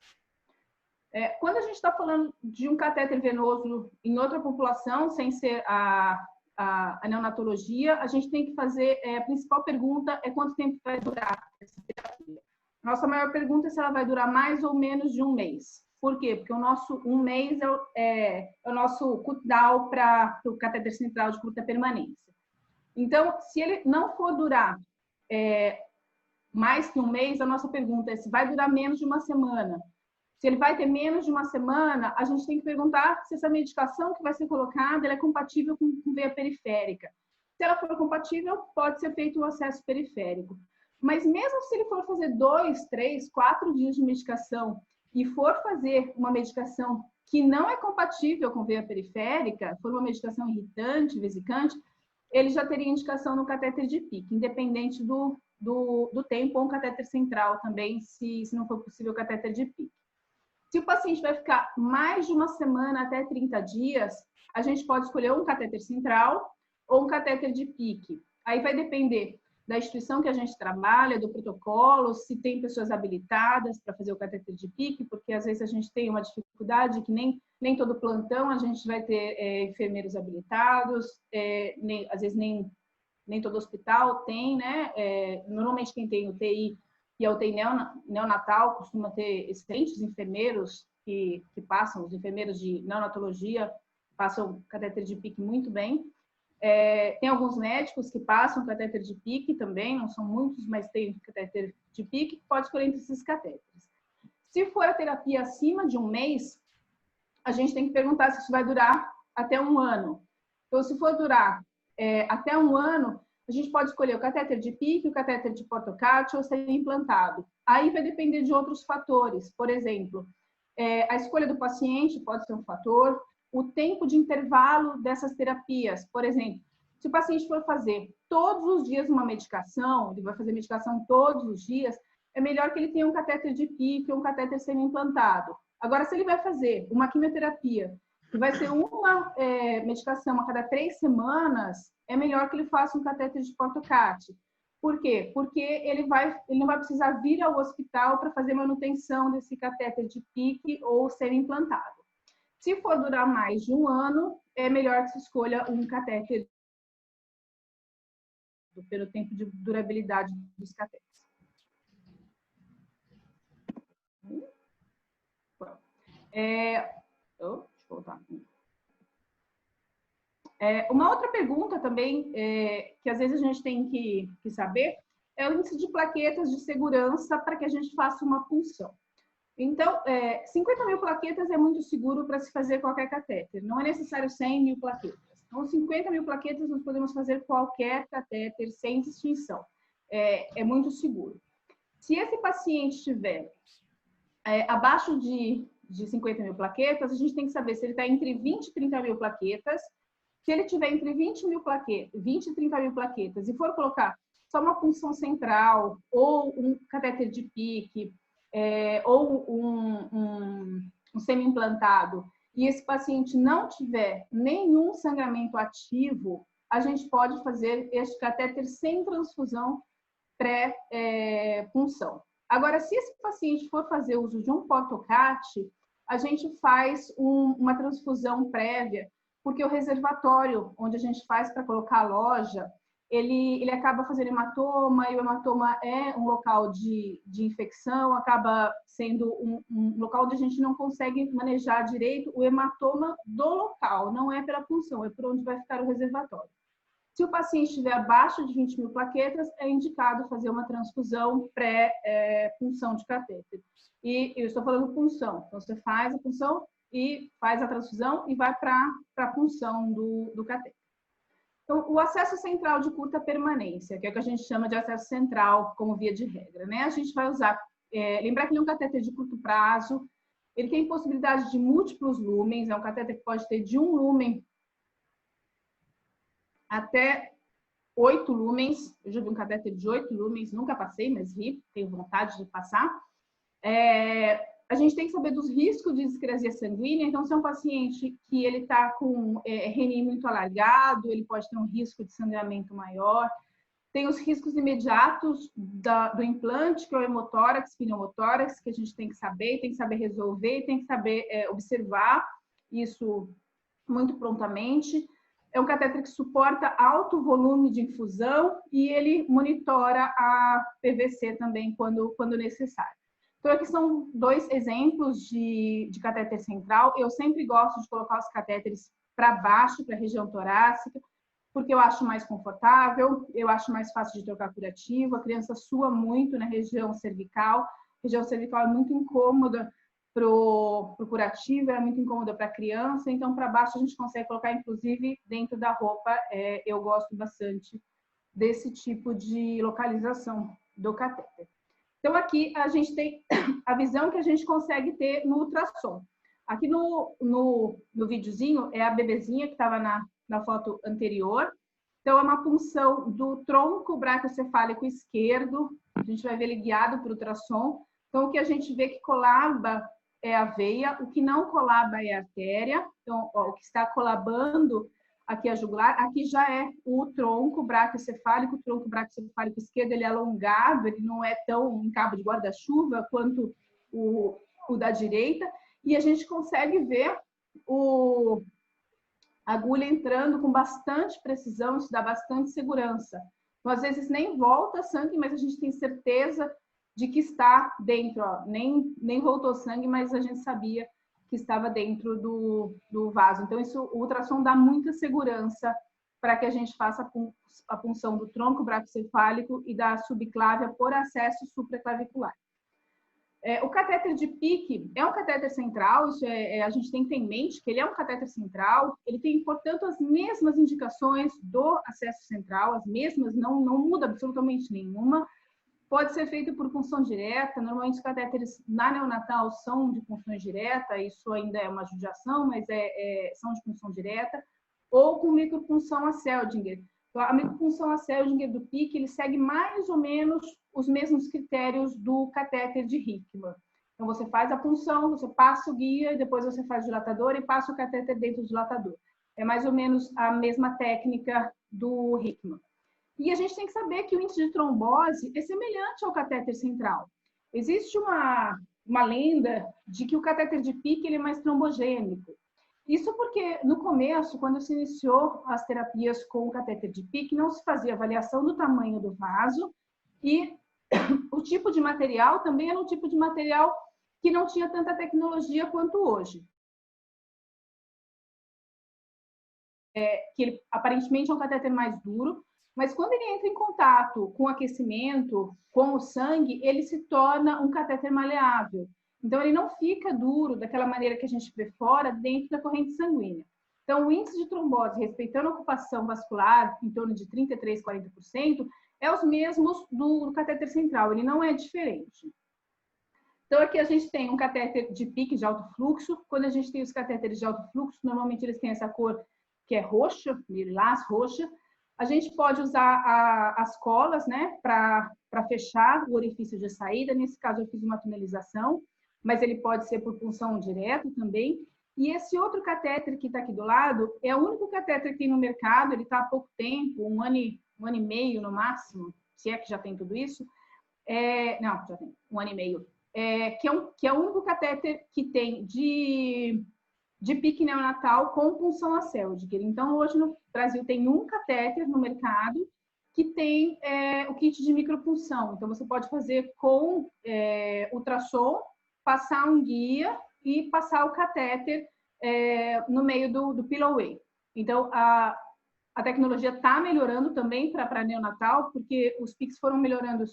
Quando a gente está falando de um catéter venoso em outra população, sem ser a neonatologia, a gente tem que fazer, a principal pergunta é quanto tempo vai durar essa terapia. Nossa maior pergunta é se ela vai durar mais ou menos de 1 mês. Por quê? Porque o nosso 1 mês é o nosso cut-down para o catéter central de curta permanência. Então, se ele não for durar mais que 1 mês, a nossa pergunta é se vai durar menos de 1 semana. Se ele vai ter menos de 1 semana, a gente tem que perguntar se essa medicação que vai ser colocada ela é compatível com veia periférica. Se ela for compatível, pode ser feito o acesso periférico. Mas mesmo se ele for fazer 2, 3, 4 dias de medicação e for fazer uma medicação que não é compatível com veia periférica, for uma medicação irritante, vesicante, ele já teria indicação no catéter de PICC, independente do tempo, ou um catéter central também, se não for possível o catéter de PICC. Se o paciente vai ficar mais de uma semana até 30 dias, a gente pode escolher um catéter central ou um catéter de PICC. Aí vai depender da instituição que a gente trabalha, do protocolo, se tem pessoas habilitadas para fazer o catéter de PICC, porque às vezes a gente tem uma dificuldade que nem todo plantão a gente vai ter enfermeiros habilitados, às vezes nem todo hospital tem, né? Normalmente quem tem UTI e a UTI neonatal costuma ter excelentes enfermeiros que passam, os enfermeiros de neonatologia passam catéter de PICC muito bem. Tem alguns médicos que passam catéter de PICC também, não são muitos, mas tem catéter de PICC, pode escolher entre esses catéteres. Se for a terapia acima de um mês, a gente tem que perguntar se isso vai durar até 1 ano. Então, se for durar até 1 ano, a gente pode escolher o catéter de PICC, o catéter de Portocati ou ser implantado. Aí vai depender de outros fatores. Por exemplo, a escolha do paciente pode ser um fator, o tempo de intervalo dessas terapias. Por exemplo, se o paciente for fazer todos os dias uma medicação, ele vai fazer medicação todos os dias, é melhor que ele tenha um catéter de PICC ou um catéter semi-implantado. Agora, se ele vai fazer uma quimioterapia, que vai ser uma medicação a cada 3 semanas, é melhor que ele faça um catéter de Portocati. Por quê? Porque ele não vai precisar vir ao hospital para fazer manutenção desse catéter de PICC ou semi-implantado. Se for durar mais de 1 ano, é melhor que se escolha um catéter pelo tempo de durabilidade dos catéteres. Deixa eu voltar. Uma outra pergunta também, que às vezes a gente tem que saber, é o índice de plaquetas de segurança para que a gente faça uma punção. Então, 50 mil plaquetas é muito seguro para se fazer qualquer catéter. Não é necessário 100 mil plaquetas. Então, 50 mil plaquetas nós podemos fazer qualquer catéter sem distinção. É muito seguro. Se esse paciente estiver abaixo de 50 mil plaquetas, a gente tem que saber se ele está entre 20 e 30 mil plaquetas. Se ele estiver entre 20 e 30 mil plaquetas e for colocar só uma punção central ou um catéter de PICC, ou um semi-implantado, e esse paciente não tiver nenhum sangramento ativo, a gente pode fazer este catéter sem transfusão pré-punção. Agora, se esse paciente for fazer uso de um Portocati, a gente faz uma transfusão prévia, porque o reservatório onde a gente faz para colocar a loja, ele acaba fazendo hematoma, e o hematoma é um local de infecção, acaba sendo um local onde a gente não consegue manejar direito o hematoma do local, não é pela punção, é por onde vai ficar o reservatório. Se o paciente estiver abaixo de 20 mil plaquetas, é indicado fazer uma transfusão pré-punção de catéter. E eu estou falando punção, então você faz a punção e faz a transfusão e vai para a punção do catéter. Então, o acesso central de curta permanência, que é o que a gente chama de acesso central como via de regra, né? A gente vai usar, lembrar que ele é um catéter de curto prazo, ele tem possibilidade de múltiplos lúmens, é um catéter que pode ter de 1 lúmen até 8 lúmens. Eu já vi um catéter de 8 lúmens, nunca passei, mas vi, tenho vontade de passar. A gente tem que saber dos riscos de discrasia sanguínea. Então, se é um paciente que ele está com RNI muito alargado, ele pode ter um risco de sangramento maior. Tem os riscos imediatos do implante, que é o hemotórax, pneumotórax, que a gente tem que saber resolver, tem que saber observar isso muito prontamente. É um catéter que suporta alto volume de infusão e ele monitora a PVC também quando necessário. Então, aqui são 2 exemplos de catéter central. Eu sempre gosto de colocar os catéteres para baixo, para a região torácica, porque eu acho mais confortável, eu acho mais fácil de trocar curativo. A criança sua muito na região cervical. A região cervical é muito incômoda para o curativo, é muito incômoda para a criança. Então, para baixo a gente consegue colocar, inclusive, dentro da roupa. Eu gosto bastante desse tipo de localização do catéter. Então, aqui a gente tem a visão que a gente consegue ter no ultrassom. Aqui no videozinho é a bebezinha que estava na foto anterior. Então, é uma punção do tronco braquiocefálico esquerdo. A gente vai ver ele guiado por ultrassom. Então, o que a gente vê que colaba é a veia, o que não colaba é a artéria. Então, ó, o que está colabando aqui a jugular, aqui já é o tronco braquiocefálico. O tronco braquiocefálico esquerdo, ele é alongado, ele não é tão um cabo de guarda-chuva quanto o da direita. E a gente consegue ver a agulha entrando com bastante precisão, isso dá bastante segurança. Então, às vezes nem volta sangue, mas a gente tem certeza de que está dentro, ó. Nem voltou sangue, mas a gente sabia que estava dentro do vaso. Então, o ultrassom dá muita segurança para que a gente faça a punção do tronco braquiocefálico e da subclávia por acesso supraclavicular. O catéter de Pick é um catéter central, isso a gente tem que ter em mente que ele é um catéter central, ele tem, portanto, as mesmas indicações do acesso central, as mesmas, não muda absolutamente nenhuma. Pode ser feito por punção direta, normalmente os catéteres na neonatal são de punção direta, isso ainda é uma judiação, mas são de punção direta, ou com micropunção a Seldinger. A micropunção a Seldinger do Pick, ele segue mais ou menos os mesmos critérios do catéter de Hickman. Então, você faz a punção, você passa o guia, e depois você faz o dilatador e passa o catéter dentro do dilatador. É mais ou menos a mesma técnica do Hickman. E a gente tem que saber que o índice de trombose é semelhante ao catéter central. Existe uma lenda de que o catéter de Pick ele é mais trombogênico. Isso porque, no começo, quando se iniciou as terapias com o catéter de Pick, não se fazia avaliação do tamanho do vaso e o tipo de material também era um tipo de material que não tinha tanta tecnologia quanto hoje. Que ele, aparentemente, é um catéter mais duro, mas quando ele entra em contato com o aquecimento, com o sangue, ele se torna um catéter maleável. Então, ele não fica duro daquela maneira que a gente perfora dentro da corrente sanguínea. Então, o índice de trombose, respeitando a ocupação vascular, em torno de 33%, 40%, é os mesmos do catéter central, ele não é diferente. Então, aqui a gente tem um catéter de Pick de alto fluxo. Quando a gente tem os catéteres de alto fluxo, normalmente eles têm essa cor que é roxa, lilás, roxa. A gente pode usar as colas, né, para fechar o orifício de saída. Nesse caso, eu fiz uma tunelização, mas ele pode ser por punção direta também. E esse outro catéter que está aqui do lado é o único catéter que tem no mercado, ele está há pouco tempo, um ano e meio no máximo, se é que já tem tudo isso. Não, já tem um ano e meio. Que é o único catéter que tem de Pick neonatal com punção a Seldinger. Então, hoje no Brasil tem um catéter no mercado que tem o kit de micropunção. Então, você pode fazer com ultrassom, passar um guia e passar o catéter no meio do pillowway. Então, a tecnologia está melhorando também para neonatal, porque os PICs foram melhorando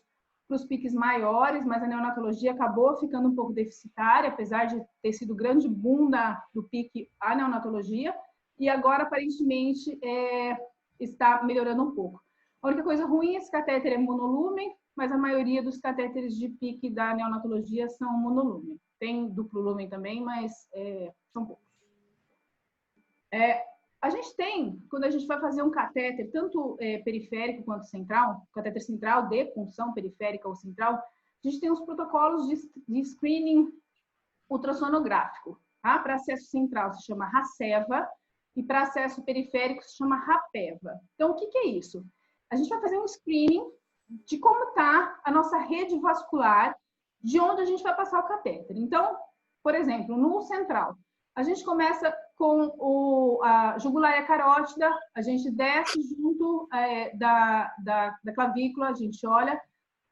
para os PICs maiores, mas a neonatologia acabou ficando um pouco deficitária, apesar de ter sido o grande boom do PIC a neonatologia, e agora, aparentemente, está melhorando um pouco. A única coisa ruim, esse catéter é monolumen, mas a maioria dos catéteres de PIC da neonatologia são monolumen. Tem duplo lumen também, mas são poucos. A gente tem, quando a gente vai fazer um catéter, tanto periférico quanto central, catéter central de punção periférica ou central, a gente tem os protocolos de screening ultrassonográfico. Tá? Para acesso central se chama RACEVA e para acesso periférico se chama RAPEVA. Então, o que é isso? A gente vai fazer um screening de como está a nossa rede vascular, de onde a gente vai passar o catéter. Então, por exemplo, no central, a gente começa com a jugular e a carótida, a gente desce junto da clavícula, a gente olha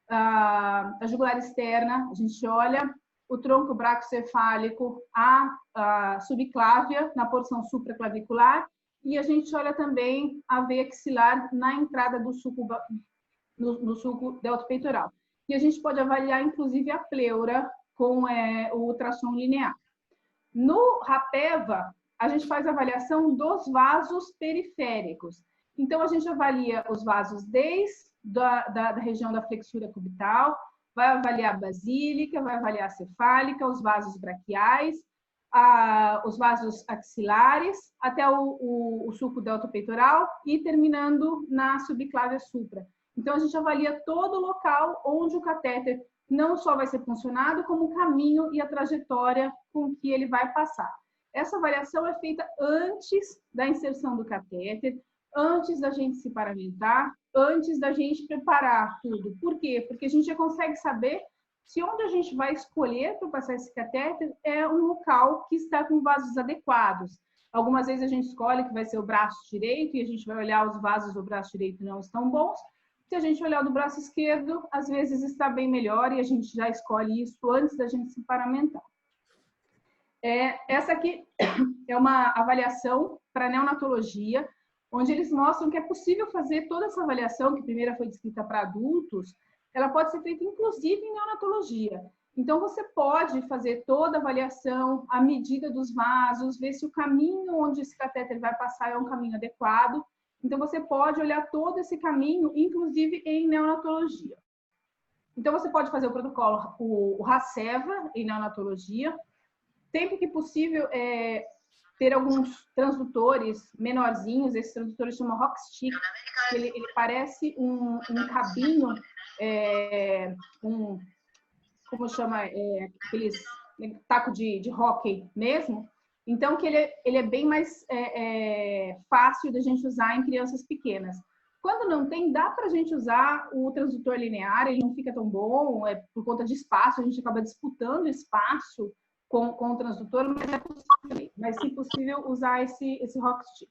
a jugular externa, a gente olha o tronco braquiocefálico, a subclávia na porção supraclavicular e a gente olha também a veia axilar na entrada do suco, no sulco deltopeitoral. E a gente pode avaliar, inclusive, a pleura com o ultrassom linear. No RAPEVA, a gente faz a avaliação dos vasos periféricos. Então, a gente avalia os vasos desde da região da flexura cubital, vai avaliar a basílica, vai avaliar a cefálica, os vasos braquiais, os vasos axilares, até o sulco deltopeitoral e terminando na subclávia supra. Então, a gente avalia todo o local onde o catéter não só vai ser funcionado, como o caminho e a trajetória com que ele vai passar. Essa avaliação é feita antes da inserção do catéter, antes da gente se paramentar, antes da gente preparar tudo. Por quê? Porque a gente já consegue saber se onde a gente vai escolher para passar esse catéter é um local que está com vasos adequados. Algumas vezes a gente escolhe que vai ser o braço direito e a gente vai olhar os vasos do braço direito não estão bons. Se a gente olhar do braço esquerdo, às vezes está bem melhor e a gente já escolhe isso antes da gente se paramentar. Essa aqui é uma avaliação para neonatologia, onde eles mostram que é possível fazer toda essa avaliação, que primeiro foi descrita para adultos, ela pode ser feita inclusive em neonatologia. Então, você pode fazer toda a avaliação, a medida dos vasos, ver se o caminho onde esse catéter vai passar é um caminho adequado. Então, você pode olhar todo esse caminho, inclusive em neonatologia. Então, você pode fazer o protocolo, o RACEVA, em neonatologia. Sempre que possível, ter alguns transdutores menorzinhos, esses transdutores chamam rock stick, ele parece um cabinho, como chama, aqueles taco de hóquei mesmo. Então, que ele é bem mais fácil da gente usar em crianças pequenas. Quando não tem, dá para a gente usar o transdutor linear, ele não fica tão bom, por conta de espaço, a gente acaba disputando espaço com o transdutor, mas é possível, mas se possível, usar esse rock stick.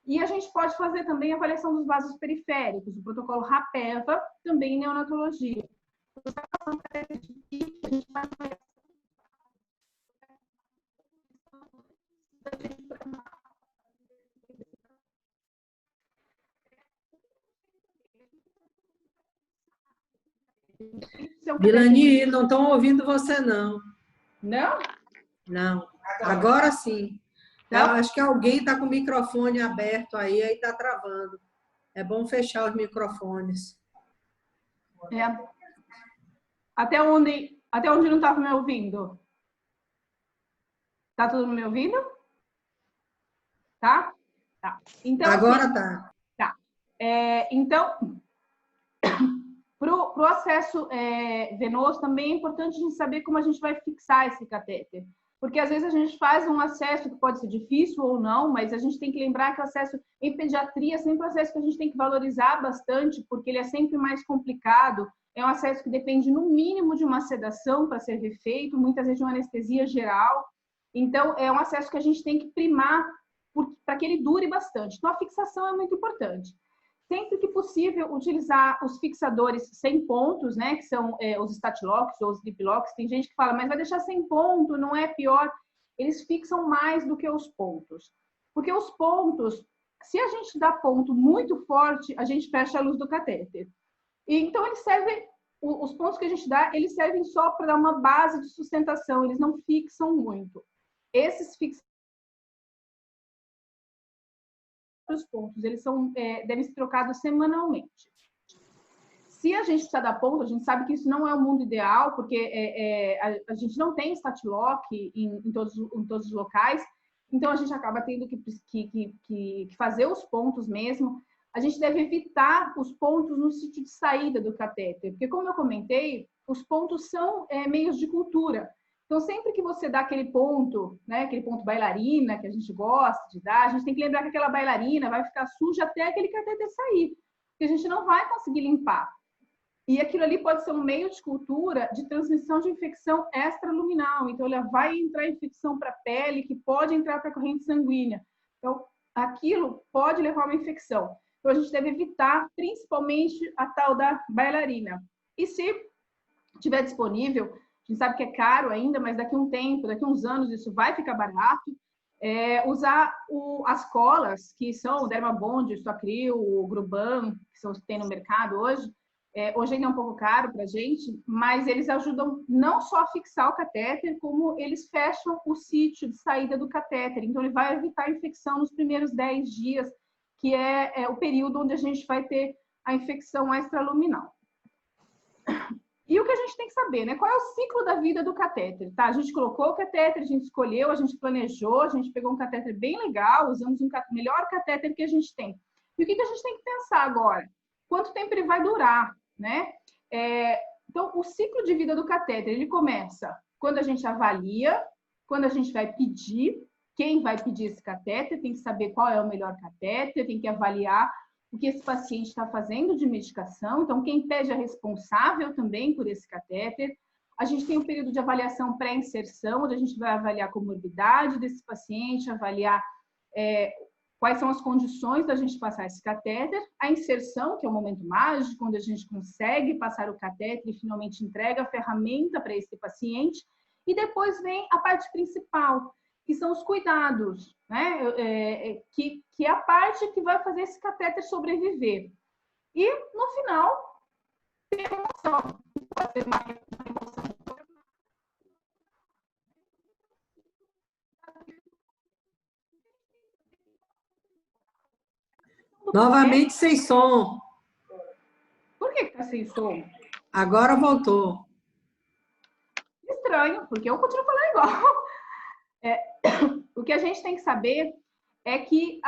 E a gente pode fazer também a avaliação dos vasos periféricos, o protocolo RAPEVA, também em neonatologia. Vilani, não estão ouvindo você, não. Não? Não. Agora sim. Eu acho que alguém está com o microfone aberto aí está travando. É bom fechar os microfones. Até onde não estava me ouvindo? Tá todo mundo me ouvindo? Tá? Tá. Então, agora assim, tá. Tá. Então, para o acesso venoso também é importante a gente saber como a gente vai fixar esse catéter. Porque às vezes a gente faz um acesso que pode ser difícil ou não, mas a gente tem que lembrar que o acesso em pediatria é sempre um acesso que a gente tem que valorizar bastante, porque ele é sempre mais complicado. É um acesso que depende, no mínimo, de uma sedação para ser refeito, muitas vezes de uma anestesia geral. Então, é um acesso que a gente tem que primar para que ele dure bastante. Então, a fixação é muito importante. Sempre que possível, utilizar os fixadores sem pontos, né, que são os statlocks ou os driplocks. Tem gente que fala, mas vai deixar sem ponto, não é pior? Eles fixam mais do que os pontos. Porque os pontos, se a gente dá ponto muito forte, a gente fecha a luz do catéter. E, então, eles servem, os pontos que a gente dá, eles servem só para dar uma base de sustentação, eles não fixam muito. Esses fixadores, os pontos, eles devem ser trocados semanalmente. Se a gente precisa dar ponto, a gente sabe que isso não é o mundo ideal, porque a gente não tem statlock em todos os locais, então a gente acaba tendo que fazer os pontos mesmo. A gente deve evitar os pontos no sítio de saída do catéter, porque, como eu comentei, os pontos são meios de cultura. Então, sempre que você dá aquele ponto, né, aquele ponto bailarina que a gente gosta de dar, a gente tem que lembrar que aquela bailarina vai ficar suja até aquele catéter sair, porque a gente não vai conseguir limpar. E aquilo ali pode ser um meio de cultura de transmissão de infecção extraluminal. Então, ela vai entrar infecção para a pele, que pode entrar para a corrente sanguínea. Então, aquilo pode levar a uma infecção. Então, a gente deve evitar, principalmente, a tal da bailarina. E se estiver disponível, a gente sabe que é caro ainda, mas daqui a um tempo, daqui a uns anos, isso vai ficar barato. Usar as colas, que são o Dermabond, o Stoacril, o Gruban, que são os que tem no mercado hoje. Hoje ainda é um pouco caro para a gente, mas eles ajudam não só a fixar o catéter, como eles fecham o sítio de saída do catéter. Então, ele vai evitar a infecção nos primeiros 10 dias, que é o período onde a gente vai ter a infecção extraluminal. E o que a gente tem que saber, né? Qual é o ciclo da vida do catéter, tá? A gente colocou o catéter, a gente escolheu, a gente planejou, a gente pegou um catéter bem legal, usamos melhor catéter que a gente tem. E o que a gente tem que pensar agora? Quanto tempo ele vai durar, né? Então, o ciclo de vida do catéter, ele começa quando a gente avalia, quando a gente vai pedir, quem vai pedir esse catéter, tem que saber qual é o melhor catéter, tem que avaliar o que esse paciente está fazendo de medicação. Então, quem pede é responsável também por esse catéter. A gente tem um período de avaliação pré-inserção, onde a gente vai avaliar a comorbidade desse paciente, avaliar quais são as condições da gente passar esse catéter. A inserção, que é o momento mágico, quando a gente consegue passar o catéter e finalmente entrega a ferramenta para esse paciente. E depois vem a parte principal, que são os cuidados, né? Que é a parte que vai fazer esse catéter sobreviver. E, no final, tem a emoção. Pode ser uma emoção. Novamente sem som. Por que está sem som? Agora voltou. Estranho, porque eu continuo falando igual. O que a gente tem que saber é que,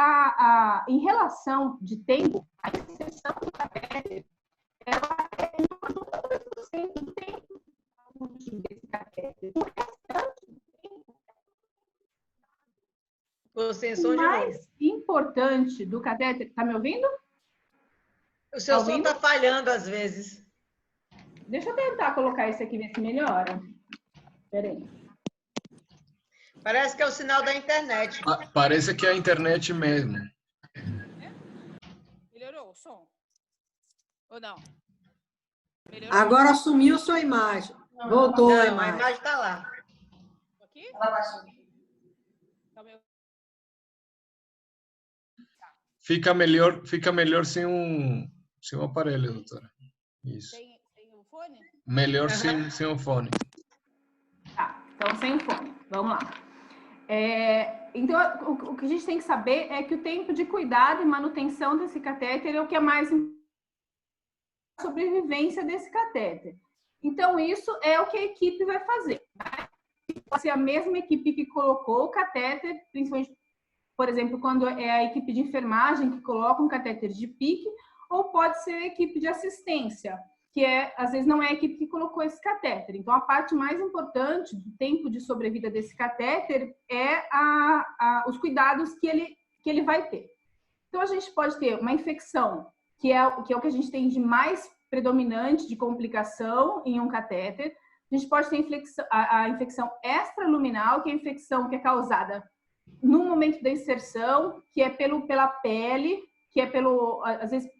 em relação de tempo, a inserção do catéter, ela é em torno de 2% do tempo desse catéter. O restante do tempo, o mais importante do catéter... Está me ouvindo? O seu som está falhando às vezes. Deixa eu tentar colocar esse aqui, ver se melhora. Espera aí. Parece que é o sinal da internet. Parece que é a internet mesmo. Melhorou o som? Ou não? Melhorou? Agora sumiu sua imagem. Voltou a imagem. A imagem está lá. Aqui? Fica melhor sem um aparelho, doutora. Isso. Sem o fone? Melhor sem o fone. Tá, então sem o fone. Vamos lá. Então, o que a gente tem que saber é que o tempo de cuidado e manutenção desse catéter é o que é mais importante para a sobrevivência desse catéter. Então, isso é o que a equipe vai fazer. Pode ser a mesma equipe que colocou o catéter, principalmente, por exemplo, quando é a equipe de enfermagem que coloca um catéter de PIC, ou pode ser a equipe de assistência, que às vezes não é a equipe que colocou esse catéter. Então, a parte mais importante do tempo de sobrevida desse catéter é os cuidados que ele vai ter. Então, a gente pode ter uma infecção, que é o que a gente tem de mais predominante de complicação em um catéter. A gente pode ter a infecção extraluminal, que é a infecção que é causada no momento da inserção, que é pela pele, que é às vezes,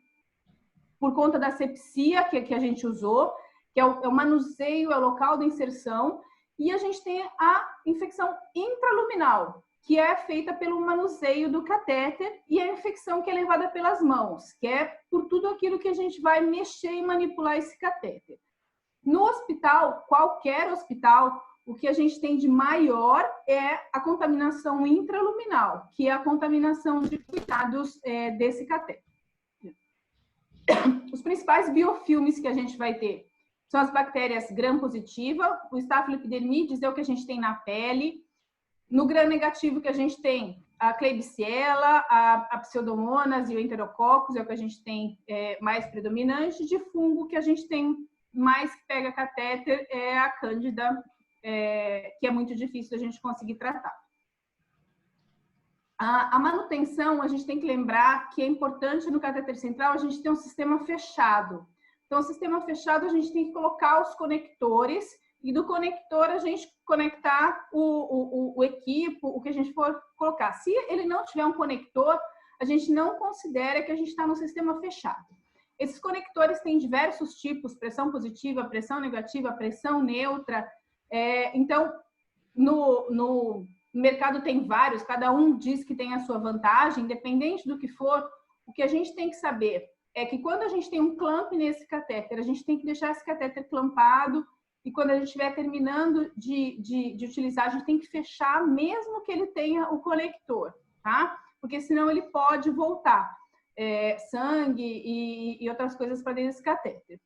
por conta da sepsia que a gente usou, que é o manuseio, é o local da inserção. E a gente tem a infecção intraluminal, que é feita pelo manuseio do catéter, e a infecção que é levada pelas mãos, que é por tudo aquilo que a gente vai mexer e manipular esse catéter. No hospital, qualquer hospital, o que a gente tem de maior é a contaminação intraluminal, que é a contaminação de cuidados desse catéter. Os principais biofilmes que a gente vai ter são as bactérias gram-positiva, o Staphyloepidermidis é o que a gente tem na pele. No gram-negativo que a gente tem a Klebsiella, a Pseudomonas e o Enterococcus é o que a gente tem mais predominante. De fungo que a gente tem mais que pega catéter é a Cândida, que é muito difícil a gente conseguir tratar. A manutenção, a gente tem que lembrar que é importante no catéter central a gente ter um sistema fechado. Então, o sistema fechado, a gente tem que colocar os conectores e do conector a gente conectar o equipo, o que a gente for colocar. Se ele não tiver um conector, a gente não considera que a gente está no sistema fechado. Esses conectores têm diversos tipos, pressão positiva, pressão negativa, pressão neutra. Então, no mercado tem vários, cada um diz que tem a sua vantagem, independente do que for. O que a gente tem que saber é que quando a gente tem um clamp nesse catéter, a gente tem que deixar esse catéter clampado, e quando a gente estiver terminando de utilizar, a gente tem que fechar, mesmo que ele tenha o conector, tá? Porque senão ele pode voltar. sangue e outras coisas para dentro desse catéter.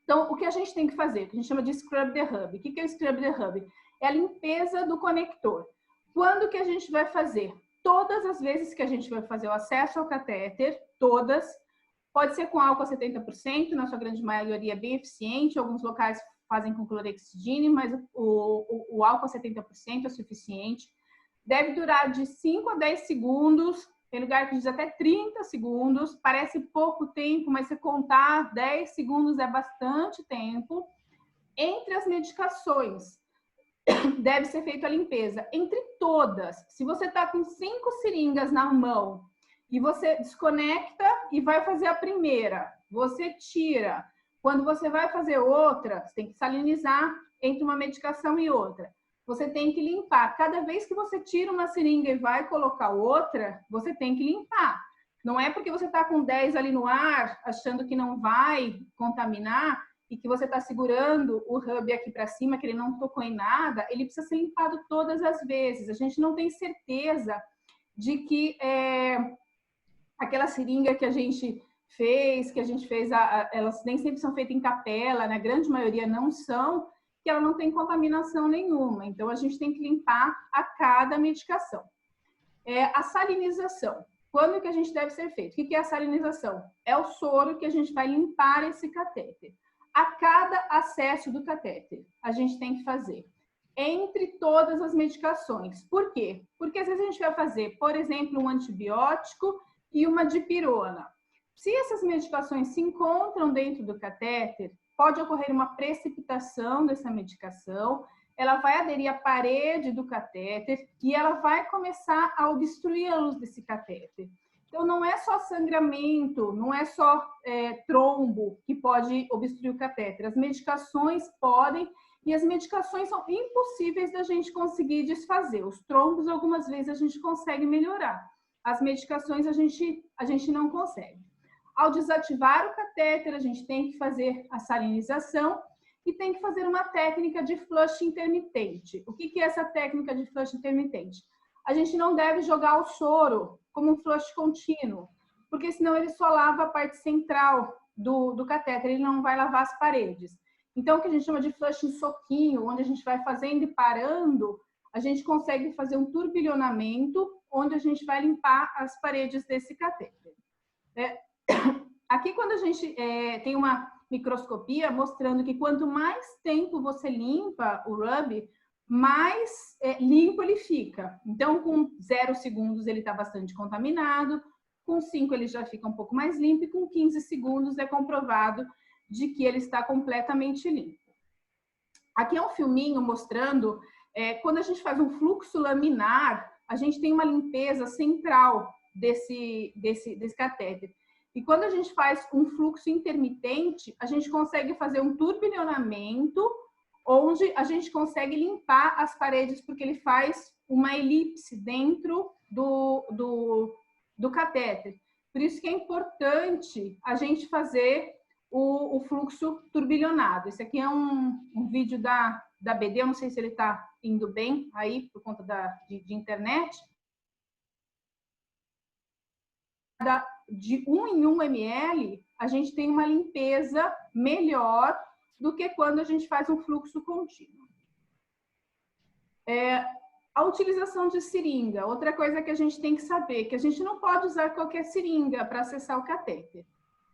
Então, o que a gente tem que fazer? O que a gente chama de scrub the hub. O que é o scrub the hub? É a limpeza do conector. Quando que a gente vai fazer? Todas as vezes que a gente vai fazer o acesso ao catéter, todas, pode ser com álcool a 70%, na sua grande maioria bem eficiente, alguns locais fazem com clorexidine, mas o álcool a 70% é suficiente. Deve durar de 5 a 10 segundos, tem lugar que diz até 30 segundos, parece pouco tempo, mas se contar 10 segundos é bastante tempo. Entre as medicações, deve ser feita a limpeza. Entre todas, se você está com 5 seringas na mão e você desconecta e vai fazer a primeira, você tira. Quando você vai fazer outra, você tem que salinizar entre uma medicação e outra. Você tem que limpar. Cada vez que você tira uma seringa e vai colocar outra, você tem que limpar. Não é porque você está com 10 ali no ar, achando que não vai contaminar, e que você está segurando o hub aqui para cima, que ele não tocou em nada, ele precisa ser limpado todas as vezes. A gente não tem certeza de que aquela seringa que a gente fez, elas nem sempre são feitas em capela, na grande maioria não são, que ela não tem contaminação nenhuma. Então, a gente tem que limpar a cada medicação. A salinização. Quando que a gente deve ser feito? O que é a salinização? É o soro que a gente vai limpar esse catéter. A cada acesso do catéter, a gente tem que fazer. Entre todas as medicações. Por quê? Porque às vezes a gente vai fazer, por exemplo, um antibiótico e uma dipirona. Se essas medicações se encontram dentro do catéter, pode ocorrer uma precipitação dessa medicação, ela vai aderir à parede do catéter e ela vai começar a obstruir a luz desse catéter. Então, não é só sangramento, não é só trombo que pode obstruir o catéter. As medicações podem, e as medicações são impossíveis da gente conseguir desfazer. Os trombos, algumas vezes, a gente consegue melhorar. As medicações, a gente não consegue. Ao desativar o catéter, a gente tem que fazer a salinização e tem que fazer uma técnica de flush intermitente. O que é essa técnica de flush intermitente? A gente não deve jogar o soro como um flush contínuo, porque senão ele só lava a parte central do catéter, ele não vai lavar as paredes. Então, o que a gente chama de flush em soquinho, onde a gente vai fazendo e parando, a gente consegue fazer um turbilhonamento, onde a gente vai limpar as paredes desse catéter. Aqui, quando a gente tem uma microscopia mostrando que quanto mais tempo você limpa o rub, mais limpo ele fica. Então, com 0 segundos ele está bastante contaminado, com 5 ele já fica um pouco mais limpo e com 15 segundos é comprovado de que ele está completamente limpo. Aqui é um filminho mostrando quando a gente faz um fluxo laminar, a gente tem uma limpeza central desse catéter. E quando a gente faz um fluxo intermitente, a gente consegue fazer um turbilhonamento, onde a gente consegue limpar as paredes, porque ele faz uma elipse dentro do catéter. Por isso que é importante a gente fazer o fluxo turbilhonado. Esse aqui é um vídeo da BD, eu não sei se ele está indo bem aí, por conta de internet. De 1 em 1 ml, a gente tem uma limpeza melhor do que quando a gente faz um fluxo contínuo. A utilização de seringa, outra coisa que a gente tem que saber, que a gente não pode usar qualquer seringa para acessar o catéter.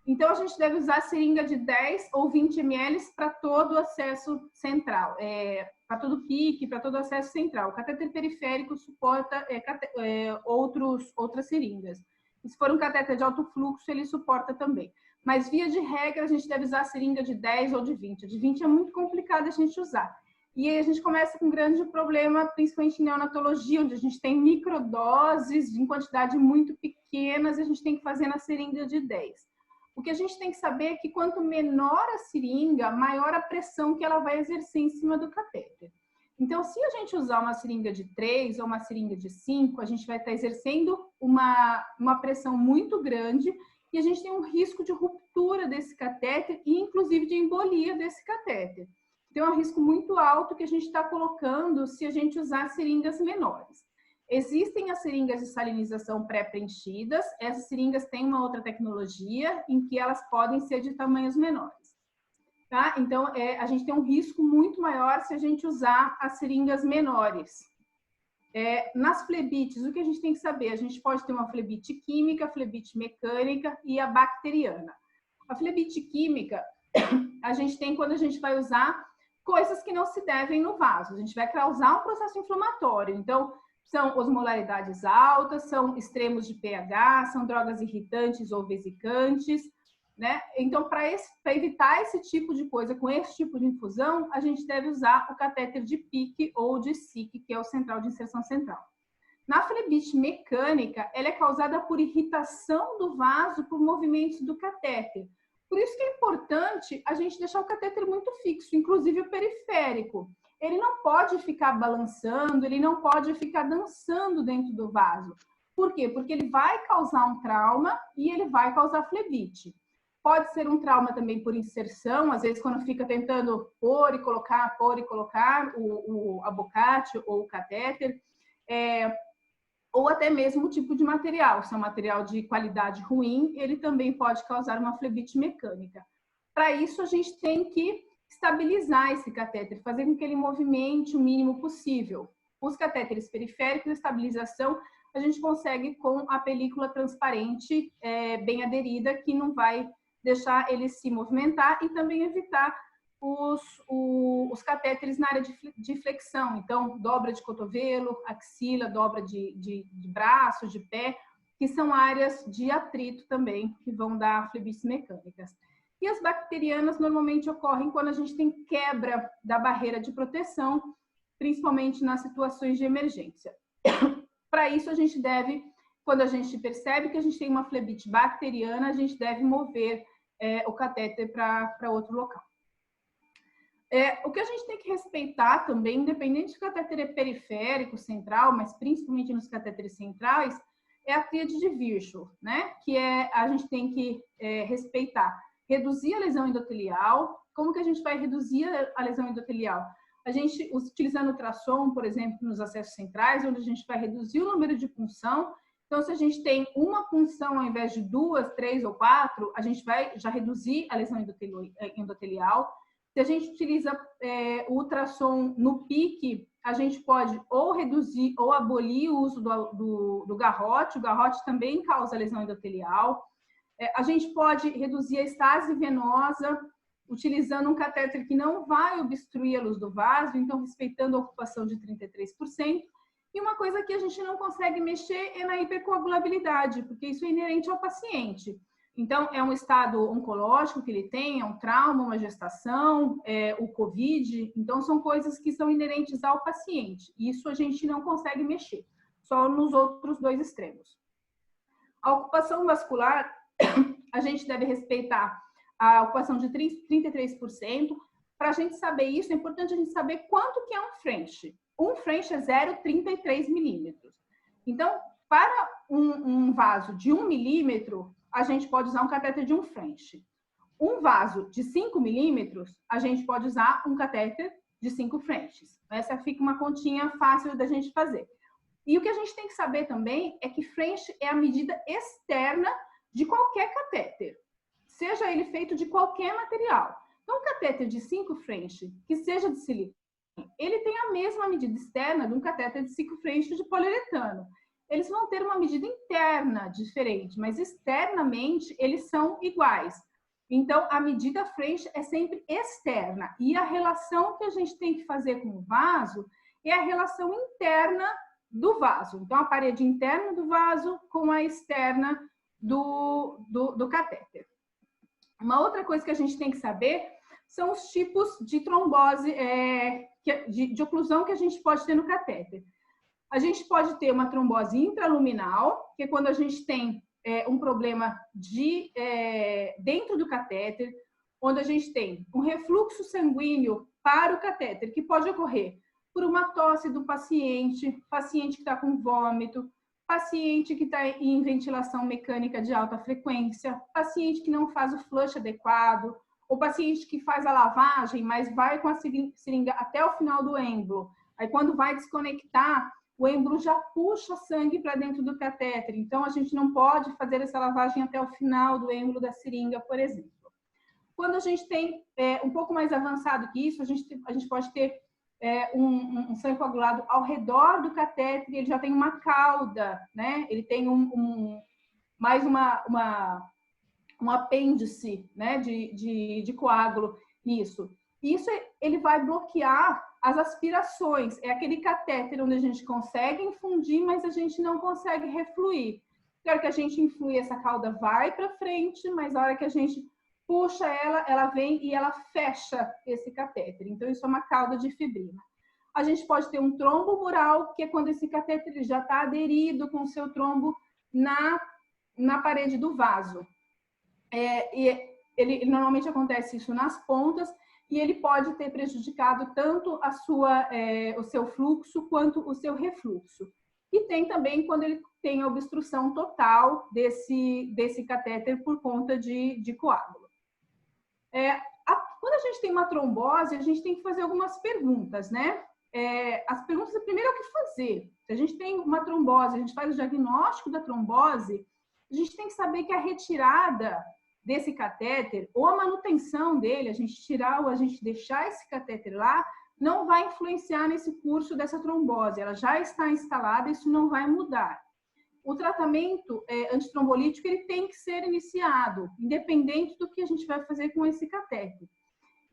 Então, a gente deve usar seringa de 10 ou 20 ml para todo o acesso central, para todo o pique, para todo o acesso central. O catéter periférico suporta outras seringas. E se for um catéter de alto fluxo, ele suporta também. Mas, via de regra, a gente deve usar seringa de 10 ou de 20. A de 20 é muito complicado a gente usar. E aí a gente começa com um grande problema, principalmente em neonatologia, onde a gente tem microdoses em quantidade muito pequenas e a gente tem que fazer na seringa de 10. O que a gente tem que saber é que quanto menor a seringa, maior a pressão que ela vai exercer em cima do catéter. Então, se a gente usar uma seringa de 3 ou uma seringa de 5, a gente vai estar exercendo uma pressão muito grande e a gente tem um risco de ruptura desse catéter e, inclusive, de embolia desse catéter. Então, é um risco muito alto que a gente está colocando se a gente usar seringas menores. Existem as seringas de salinização pré-preenchidas. Essas seringas têm uma outra tecnologia em que elas podem ser de tamanhos menores. Tá? Então, a gente tem um risco muito maior se a gente usar as seringas menores. Nas flebites, o que a gente tem que saber? A gente pode ter uma flebite química, a flebite mecânica e a bacteriana. A flebite química, a gente tem quando a gente vai usar coisas que não se devem no vaso. A gente vai causar um processo inflamatório. Então, são osmolaridades altas, são extremos de pH, são drogas irritantes ou vesicantes, né? Então, para evitar esse tipo de coisa com esse tipo de infusão, a gente deve usar o catéter de PICC ou de SIC, que é o central de inserção central. Na flebite mecânica, ela é causada por irritação do vaso por movimentos do catéter. Por isso que é importante a gente deixar o catéter muito fixo, inclusive o periférico. Ele não pode ficar balançando, ele não pode ficar dançando dentro do vaso. Por quê? Porque ele vai causar um trauma e ele vai causar flebite. Pode ser um trauma também por inserção, às vezes quando fica tentando pôr e colocar o abocate ou o catéter, ou até mesmo o tipo de material. Se é um material de qualidade ruim, ele também pode causar uma flebite mecânica. Para isso, a gente tem que estabilizar esse catéter, fazer com que ele movimente o mínimo possível. Os catéteres periféricos, a estabilização, a gente consegue com a película transparente bem aderida, que não vai deixar ele se movimentar e também evitar os catéteres na área de flexão. Então, dobra de cotovelo, axila, dobra de braço, de pé, que são áreas de atrito também, que vão dar flebites mecânicas. E as bacterianas normalmente ocorrem quando a gente tem quebra da barreira de proteção, principalmente nas situações de emergência. Para isso, a gente deve, quando a gente percebe que a gente tem uma flebite bacteriana, a gente deve mover o catéter para outro local. O que a gente tem que respeitar também, independente se o catéter é periférico, central, mas principalmente nos catéteres centrais, é a tríade de Virchow, né? Que a gente tem que respeitar. Reduzir a lesão endotelial. Como que a gente vai reduzir a lesão endotelial? A gente, utilizando ultrassom, por exemplo, nos acessos centrais, onde a gente vai reduzir o número de punção. Então, se a gente tem uma punção ao invés de 2, 3 ou 4, a gente vai já reduzir a lesão endotelial. Se a gente utiliza o ultrassom no PICC, a gente pode ou reduzir ou abolir o uso do garrote. O garrote também causa lesão endotelial. A gente pode reduzir a estase venosa utilizando um catéter que não vai obstruir a luz do vaso, então respeitando a ocupação de 33%. E uma coisa que a gente não consegue mexer é na hipercoagulabilidade, porque isso é inerente ao paciente. Então, é um estado oncológico que ele tem, é um trauma, uma gestação, o COVID. Então, são coisas que são inerentes ao paciente. Isso a gente não consegue mexer, só nos outros dois extremos. A ocupação vascular, a gente deve respeitar a ocupação de 33%. Para a gente saber isso, é importante a gente saber quanto que é um French. Um French é 0,33 milímetros. Então, para um vaso de 1 milímetro, a gente pode usar um catéter de um French. Um vaso de 5 milímetros, a gente pode usar um catéter de 5 Frenches. Essa fica uma continha fácil da gente fazer. E o que a gente tem que saber também é que French é a medida externa de qualquer catéter, seja ele feito de qualquer material. Então, um catéter de 5 French, que seja de silicone, ele tem a mesma medida externa de um catéter de 5 French de poliuretano. Eles vão ter uma medida interna diferente, mas externamente eles são iguais. Então, a medida French é sempre externa. E a relação que a gente tem que fazer com o vaso é a relação interna do vaso. Então, a parede interna do vaso com a externa do catéter. Uma outra coisa que a gente tem que saber são os tipos de trombose, de oclusão que a gente pode ter no catéter. A gente pode ter uma trombose intraluminal, que é quando a gente tem um problema dentro do catéter, onde a gente tem um refluxo sanguíneo para o catéter, que pode ocorrer por uma tosse do paciente que está com vômito, paciente que está em ventilação mecânica de alta frequência, paciente que não faz o flush adequado, ou paciente que faz a lavagem, mas vai com a seringa até o final do êmbolo. Aí, quando vai desconectar, o êmbolo já puxa sangue para dentro do catéter. Então, a gente não pode fazer essa lavagem até o final do êmbolo da seringa, por exemplo. Quando a gente tem um pouco mais avançado que isso, a gente pode ter um sangue coagulado ao redor do catéter, ele já tem uma cauda, né? Ele tem mais um apêndice, né? de coágulo, isso. Isso ele vai bloquear as aspirações. É aquele catéter onde a gente consegue infundir, mas a gente não consegue refluir. Na hora que a gente influi, essa cauda vai para frente, mas na hora que a gente puxa ela vem e ela fecha esse catéter. Então, isso é uma cauda de fibrina. A gente pode ter um trombo mural, que é quando esse catéter ele já está aderido com o seu trombo na parede do vaso. E ele normalmente acontece isso nas pontas, e ele pode ter prejudicado tanto o seu fluxo quanto o seu refluxo. E tem também quando ele tem a obstrução total desse catéter por conta de coágulo. Quando a gente tem uma trombose, a gente tem que fazer algumas perguntas, né? As perguntas, primeiro, é o que fazer. Se a gente tem uma trombose, a gente faz o diagnóstico da trombose, a gente tem que saber que a retirada desse catéter, ou a manutenção dele, a gente tirar ou a gente deixar esse catéter lá, não vai influenciar nesse curso dessa trombose. Ela já está instalada, isso não vai mudar. O tratamento antitrombolítico ele tem que ser iniciado, independente do que a gente vai fazer com esse catéter.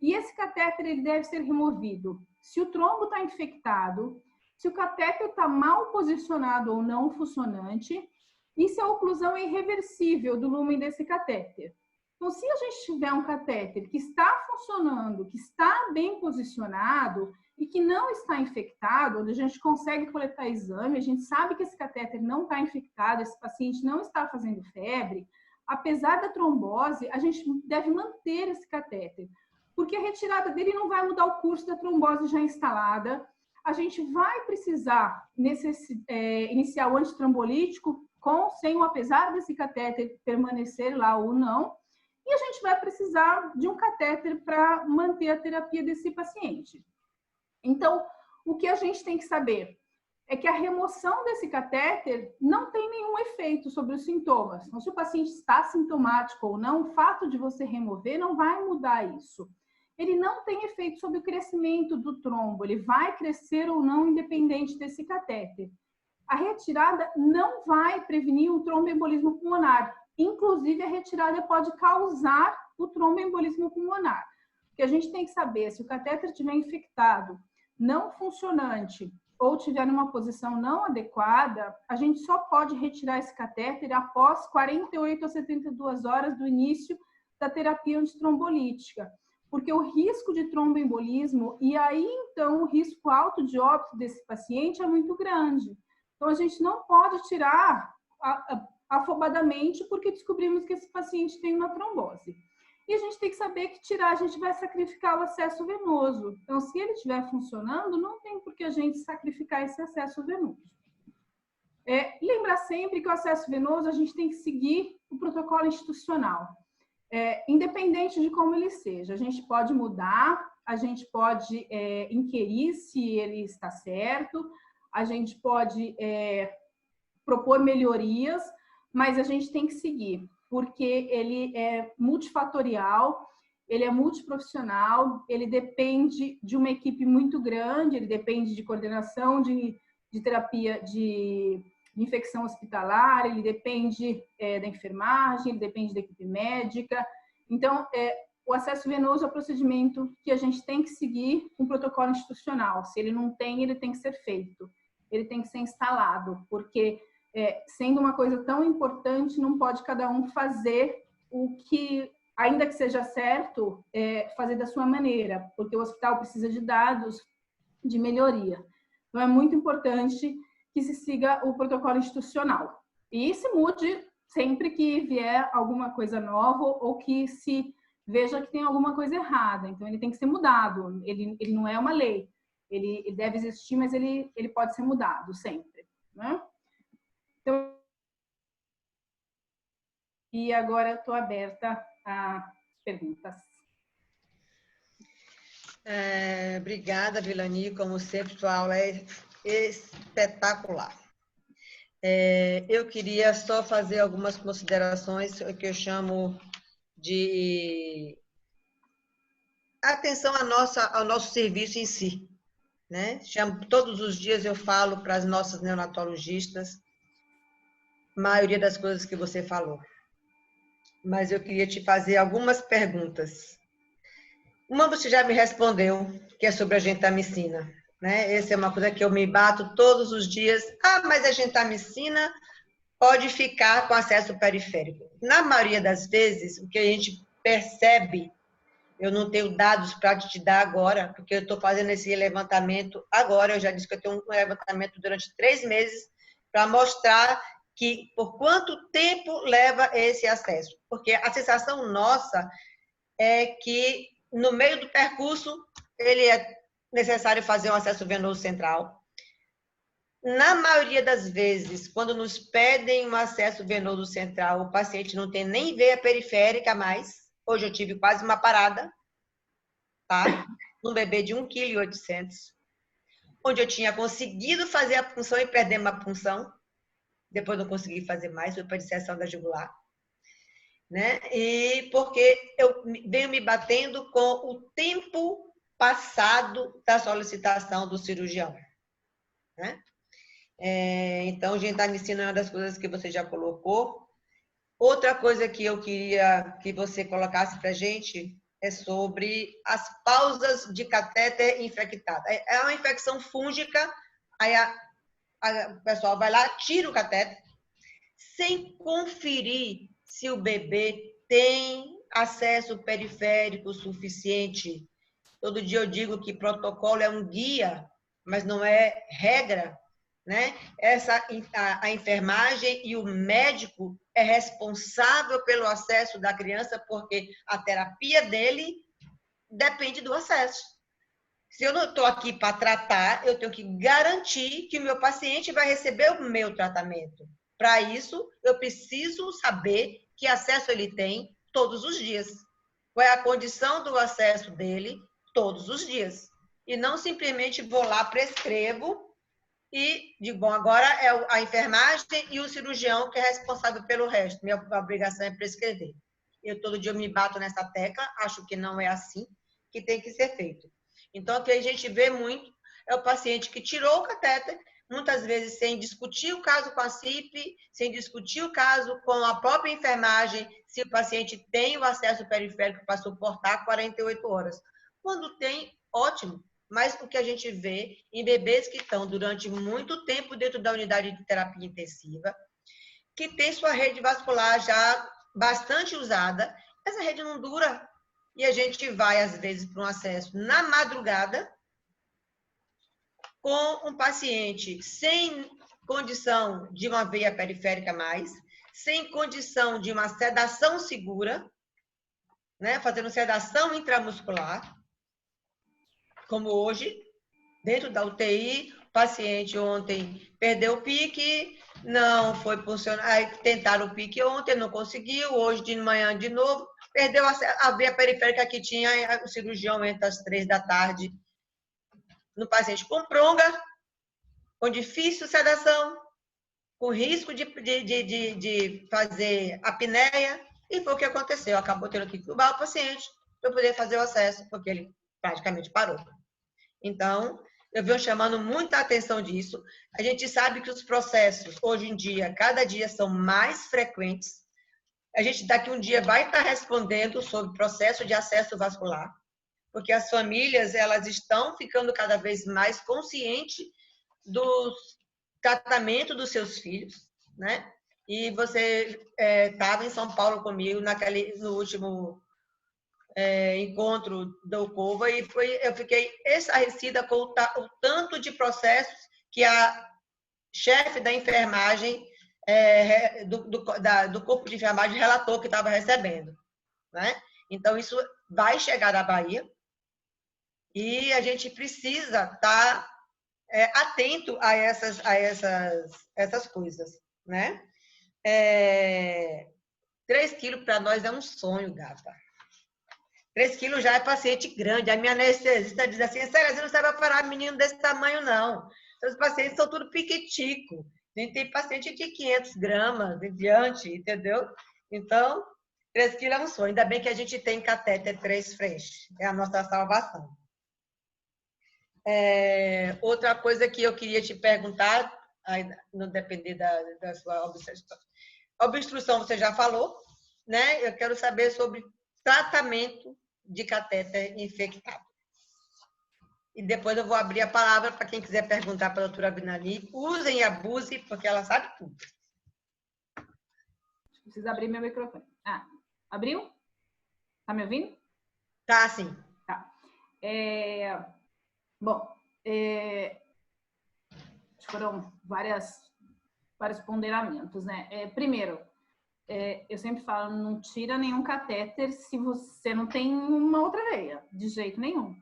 E esse catéter ele deve ser removido se o trombo está infectado, se o catéter está mal posicionado ou não funcionante, e se a oclusão é irreversível do lumen desse catéter. Então, se a gente tiver um catéter que está funcionando, que está bem posicionado e que não está infectado, onde a gente consegue coletar exame, a gente sabe que esse catéter não está infectado, esse paciente não está fazendo febre, apesar da trombose, a gente deve manter esse catéter, porque a retirada dele não vai mudar o curso da trombose já instalada. A gente vai precisar iniciar o antitrombolítico sem ou apesar desse catéter permanecer lá ou não, e a gente vai precisar de um catéter para manter a terapia desse paciente. Então, o que a gente tem que saber é que a remoção desse catéter não tem nenhum efeito sobre os sintomas. Então, se o paciente está sintomático ou não, o fato de você remover não vai mudar isso. Ele não tem efeito sobre o crescimento do trombo, ele vai crescer ou não independente desse catéter. A retirada não vai prevenir o tromboembolismo pulmonar. Inclusive, a retirada pode causar o tromboembolismo pulmonar. Porque a gente tem que saber, se o catéter estiver infectado, não funcionante, ou estiver numa posição não adequada, a gente só pode retirar esse catéter após 48 a 72 horas do início da terapia antitrombolítica. Porque o risco de tromboembolismo e aí, então, o risco alto de óbito desse paciente é muito grande. Então, a gente não pode tirar afobadamente porque descobrimos que esse paciente tem uma trombose. E a gente tem que saber que tirar, a gente vai sacrificar o acesso venoso. Então, se ele estiver funcionando, não tem por que a gente sacrificar esse acesso venoso. Lembrar sempre que o acesso venoso, a gente tem que seguir o protocolo institucional. Independente de como ele seja. A gente pode mudar, a gente pode inquirir se ele está certo, a gente pode propor melhorias, mas a gente tem que seguir, porque ele é multifatorial, ele é multiprofissional, ele depende de uma equipe muito grande, ele depende de coordenação de terapia de infecção hospitalar, ele depende da enfermagem, ele depende da equipe médica. Então, o acesso venoso é o procedimento que a gente tem que seguir um protocolo institucional. Se ele não tem, ele tem que ser feito, ele tem que ser instalado, porque sendo uma coisa tão importante, não pode cada um fazer o que, ainda que seja certo, fazer da sua maneira, porque o hospital precisa de dados de melhoria. Então, é muito importante que se siga o protocolo institucional. E se mude sempre que vier alguma coisa nova ou que se veja que tem alguma coisa errada. Então, ele tem que ser mudado. Ele não é uma lei. Ele deve existir, mas ele pode ser mudado sempre, né? Então, e agora eu estou aberta a perguntas. Obrigada, Vilani. Como sempre, sua aula é espetacular. Eu queria só fazer algumas considerações que eu chamo de atenção ao nosso serviço em si, né? Todos os dias eu falo para as nossas neonatologistas a maioria das coisas que você falou. Mas eu queria te fazer algumas perguntas. Uma você já me respondeu, que é sobre a gentamicina, né? Essa é uma coisa que eu me bato todos os dias. Mas a gentamicina pode ficar com acesso periférico. Na maioria das vezes, o que a gente percebe, eu não tenho dados para te dar agora, porque eu estou fazendo esse levantamento agora, eu já disse que eu tenho um levantamento durante 3 meses para mostrar que por quanto tempo leva esse acesso. Porque a sensação nossa é que no meio do percurso ele é necessário fazer um acesso venoso central. Na maioria das vezes, quando nos pedem um acesso venoso central, o paciente não tem nem veia periférica mais. Hoje eu tive quase uma parada, tá? Um bebê de 1,8 kg, onde eu tinha conseguido fazer a punção e perder uma punção. Depois não consegui fazer mais, foi para disseção da jugular. Né? E porque eu venho me batendo com o tempo passado da solicitação do cirurgião. Né? Então, gentamicina é uma das coisas que você já colocou. Outra coisa que eu queria que você colocasse para a gente é sobre as pausas de catéter infectado. É uma infecção fúngica, aí o pessoal vai lá, tira o catéter, sem conferir se o bebê tem acesso periférico suficiente. Todo dia eu digo que protocolo é um guia, mas não é regra. Né? A enfermagem e o médico é responsável pelo acesso da criança, porque a terapia dele depende do acesso. Se eu não estou aqui para tratar, eu tenho que garantir que o meu paciente vai receber o meu tratamento. Para isso, eu preciso saber que acesso ele tem todos os dias. Qual é a condição do acesso dele todos os dias. E não simplesmente vou lá, prescrevo e digo, bom, agora é a enfermagem e o cirurgião que é responsável pelo resto. Minha obrigação é prescrever. Eu todo dia me bato nessa tecla, acho que não é assim que tem que ser feito. Então, o que a gente vê muito é o paciente que tirou o catéter, muitas vezes sem discutir o caso com a CIP, sem discutir o caso com a própria enfermagem, se o paciente tem o acesso periférico para suportar 48 horas. Quando tem, ótimo. Mas o que a gente vê em bebês que estão durante muito tempo dentro da unidade de terapia intensiva, que tem sua rede vascular já bastante usada, essa rede não dura. E a gente vai, às vezes, para um acesso na madrugada, com um paciente sem condição de uma veia periférica mais, sem condição de uma sedação segura, né? Fazendo sedação intramuscular, como hoje, dentro da UTI, o paciente ontem perdeu o pique, não foi funcionar, aí tentaram o pique ontem, não conseguiu, hoje de manhã de novo, perdeu a veia periférica que tinha, o cirurgião entra às 3 da tarde no paciente com pronga, com difícil sedação, com risco de fazer apneia, e foi o que aconteceu, acabou tendo que entubar o paciente para poder fazer o acesso, porque ele praticamente parou. Então, eu venho chamando muita atenção disso. A gente sabe que os processos, hoje em dia, cada dia são mais frequentes. A gente daqui um dia vai estar respondendo sobre processo de acesso vascular, porque as famílias, elas estão ficando cada vez mais conscientes do tratamento dos seus filhos, né? E você estava em São Paulo comigo no último encontro do COVA e eu fiquei estarrecida com o tanto de processos que a chefe da enfermagem, do corpo de enfermagem, relatou que estava recebendo. Né? Então, isso vai chegar à Bahia e a gente precisa estar atento a essas coisas. Né? 3 quilos para nós é um sonho, gata. 3 quilos já é paciente grande. A minha anestesista diz assim, Célia, você não sabe operar menino desse tamanho, não. Os pacientes são tudo piquitico. A gente tem paciente de 500 gramas em diante, entendeu? Então, 3 quilos é um sonho. Ainda bem que a gente tem catéter 3 Fresh. É a nossa salvação. Outra coisa que eu queria te perguntar, não depender da sua obstrução. Obstrução você já falou, né? Eu quero saber sobre tratamento de catéter infectado. E depois eu vou abrir a palavra para quem quiser perguntar para a doutora Vinani. Usem e abusem, porque ela sabe tudo. Preciso abrir meu microfone. Abriu? Tá me ouvindo? Tá, sim. Tá. Bom, foram vários ponderamentos, né? Primeiro, eu sempre falo, não tira nenhum catéter se você não tem uma outra veia, de jeito nenhum.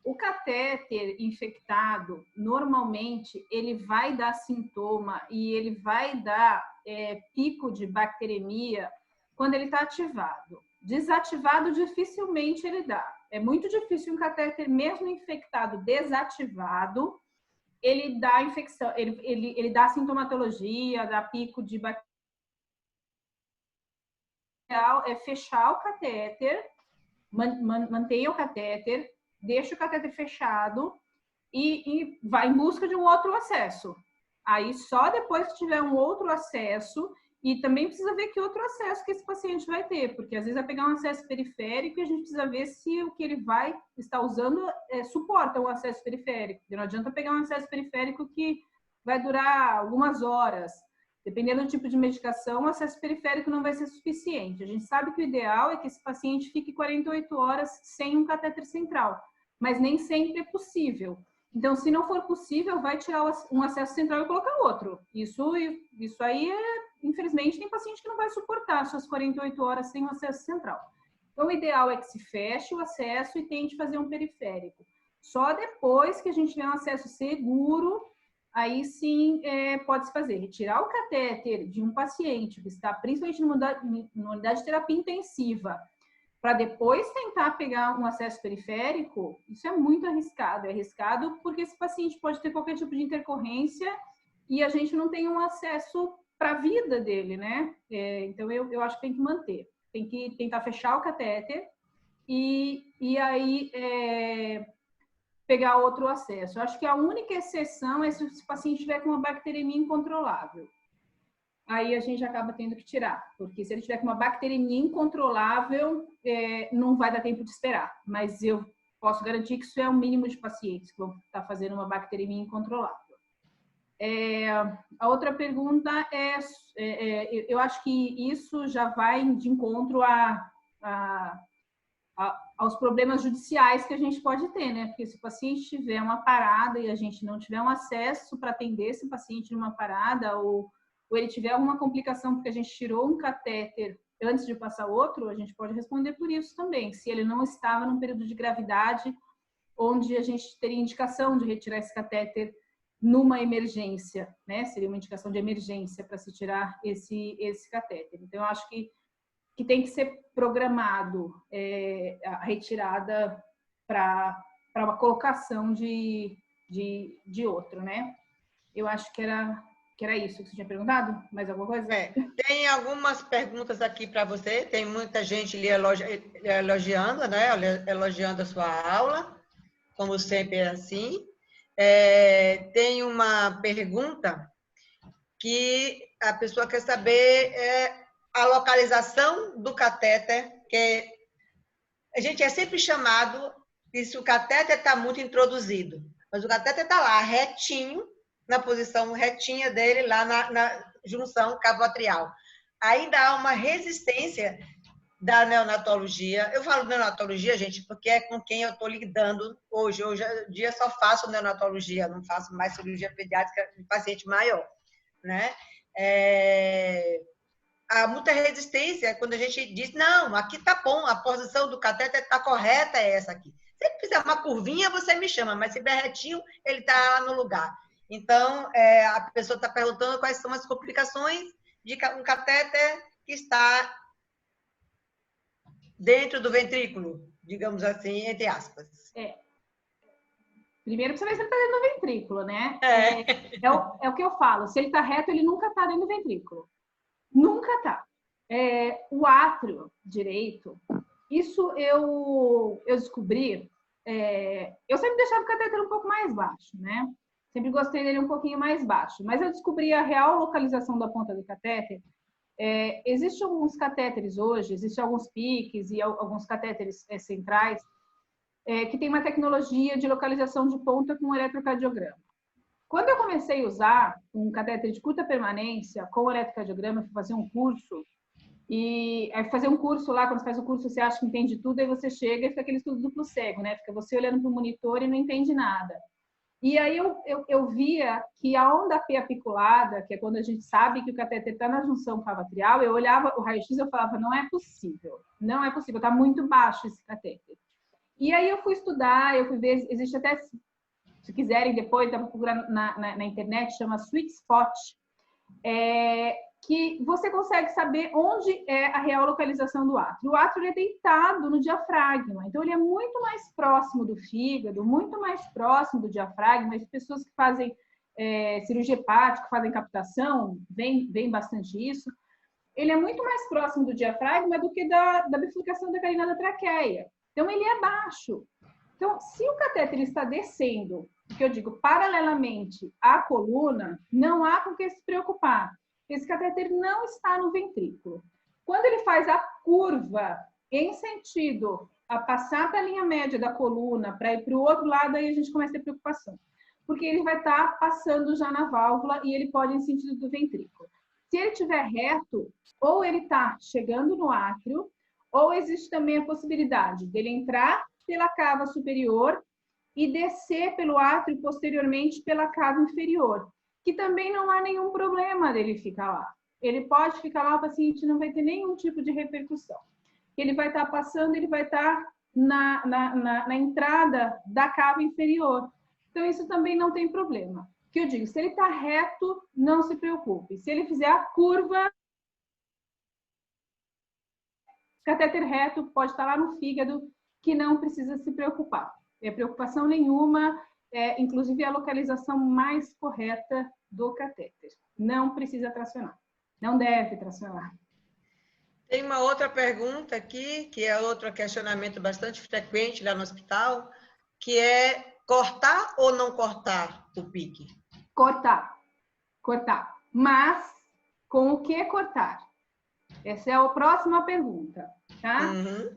O catéter infectado, normalmente, ele vai dar sintoma e ele vai dar pico de bacteremia quando ele está ativado. Desativado, dificilmente ele dá. É muito difícil um catéter, mesmo infectado, desativado, ele dá infecção, ele dá sintomatologia, dá pico de bactéria. É fechar o catéter, mantenha o catéter, deixa o catéter fechado e vai em busca de um outro acesso. Aí, só depois que tiver um outro acesso, e também precisa ver que outro acesso que esse paciente vai ter, porque às vezes vai pegar um acesso periférico e a gente precisa ver se o que ele vai estar usando suporta o acesso periférico. Não adianta pegar um acesso periférico que vai durar algumas horas. Dependendo do tipo de medicação, o acesso periférico não vai ser suficiente. A gente sabe que o ideal é que esse paciente fique 48 horas sem um catéter central, mas nem sempre é possível. Então, se não for possível, vai tirar um acesso central e colocar outro. Isso aí, infelizmente, tem paciente que não vai suportar suas 48 horas sem um acesso central. Então, o ideal é que se feche o acesso e tente fazer um periférico. Só depois que a gente tiver um acesso seguro, aí sim pode-se fazer. Retirar o catéter de um paciente que está principalmente numa unidade de terapia intensiva, para depois tentar pegar um acesso periférico, isso é muito arriscado. É arriscado porque esse paciente pode ter qualquer tipo de intercorrência e a gente não tem um acesso para a vida dele, né? Então, eu acho que tem que manter. Tem que tentar fechar o catéter e aí pegar outro acesso. Eu acho que a única exceção é se o paciente tiver com uma bacteremia incontrolável. Aí a gente acaba tendo que tirar, porque se ele tiver com uma bacteremia incontrolável, não vai dar tempo de esperar. Mas eu posso garantir que isso é o mínimo de pacientes que vão estar fazendo uma bacteremia incontrolável. A outra pergunta eu acho que isso já vai de encontro aos problemas judiciais que a gente pode ter, né? Porque se o paciente tiver uma parada e a gente não tiver um acesso para atender esse paciente numa parada, ou ele tiver alguma complicação porque a gente tirou um catéter antes de passar outro, a gente pode responder por isso também. Se ele não estava num período de gravidade, onde a gente teria indicação de retirar esse catéter numa emergência, né? Seria uma indicação de emergência para se tirar esse catéter. Então, eu acho que tem que ser programado a retirada para uma colocação de outro, né? Eu acho que era isso que você tinha perguntado? Mais alguma coisa? Tem algumas perguntas aqui para você. Tem muita gente lhe elogiando, né? Elogiando a sua aula, como sempre é assim. Tem uma pergunta que a pessoa quer saber a localização do catéter, que a gente é sempre chamado que se o catéter está muito introduzido, mas o catéter está lá, retinho, na posição retinha dele, lá na junção cavoatrial. Ainda há uma resistência da neonatologia. Eu falo neonatologia, gente, porque é com quem eu estou lidando hoje. Hoje em dia só faço neonatologia, não faço mais cirurgia pediátrica de paciente maior, né? Há muita resistência quando a gente diz, não, aqui está bom, a posição do catéter está correta, é essa aqui. Se ele fizer uma curvinha, você me chama, mas se vier retinho, ele está lá no lugar. Então, a pessoa está perguntando quais são as complicações de um catéter que está dentro do ventrículo, digamos assim, entre aspas. Primeiro precisa ver se ele está dentro do ventrículo, né? É. É o que eu falo. Se ele está reto, ele nunca está dentro do ventrículo. Nunca está. O átrio direito, isso eu descobri. Eu sempre deixava o catéter um pouco mais baixo, né? Sempre gostei dele um pouquinho mais baixo. Mas eu descobri a real localização da ponta do catéter. Existem alguns catéteres hoje, existem alguns PICs e alguns catéteres centrais que tem uma tecnologia de localização de ponta com eletrocardiograma. Quando eu comecei a usar um catéter de curta permanência com eletrocardiograma, eu fui fazer um curso, e aí fazer um curso lá, quando você faz o curso, você acha que entende tudo, aí você chega e fica aquele estudo duplo cego, né? Fica você olhando para o monitor e não entende nada. E aí eu via que a onda P apiculada, que é quando a gente sabe que o catéter está na junção cavatrial, eu olhava o raio-x e eu falava, não é possível, está muito baixo esse catéter. E aí eu fui estudar, eu fui ver, existe até, se quiserem depois, dá para procurar na internet, chama Sweet Spot, que você consegue saber onde é a real localização do átrio. O átrio é deitado no diafragma, então ele é muito mais próximo do fígado, muito mais próximo do diafragma. As pessoas que fazem cirurgia hepática, que fazem captação, vem bastante isso. Ele é muito mais próximo do diafragma do que da bifurcação da carina da traqueia. Então, ele é baixo. Então, se o catéter está descendo, que eu digo, paralelamente à coluna, não há com que se preocupar. Esse catéter não está no ventrículo. Quando ele faz a curva em sentido a passar da linha média da coluna para ir para o outro lado, aí a gente começa a ter preocupação. Porque ele vai estar passando já na válvula e ele pode ir em sentido do ventrículo. Se ele estiver reto, ou ele está chegando no átrio, ou existe também a possibilidade dele entrar pela cava superior e descer pelo átrio posteriormente pela cava inferior, que também não há nenhum problema dele ficar lá. Ele pode ficar lá, o paciente não vai ter nenhum tipo de repercussão. Ele vai estar passando, ele vai estar na entrada da cava inferior. Então, isso também não tem problema. O que eu digo, se ele está reto, não se preocupe. Se ele fizer a curva, catéter reto pode estar lá no fígado, que não precisa se preocupar. Preocupação nenhuma, inclusive a localização mais correta do catéter. Não precisa tracionar. Não deve tracionar. Tem uma outra pergunta aqui, que é outro questionamento bastante frequente lá no hospital, que é cortar ou não cortar o pique? Cortar. Cortar. Mas, com o que cortar? Essa é a próxima pergunta, tá? Uhum.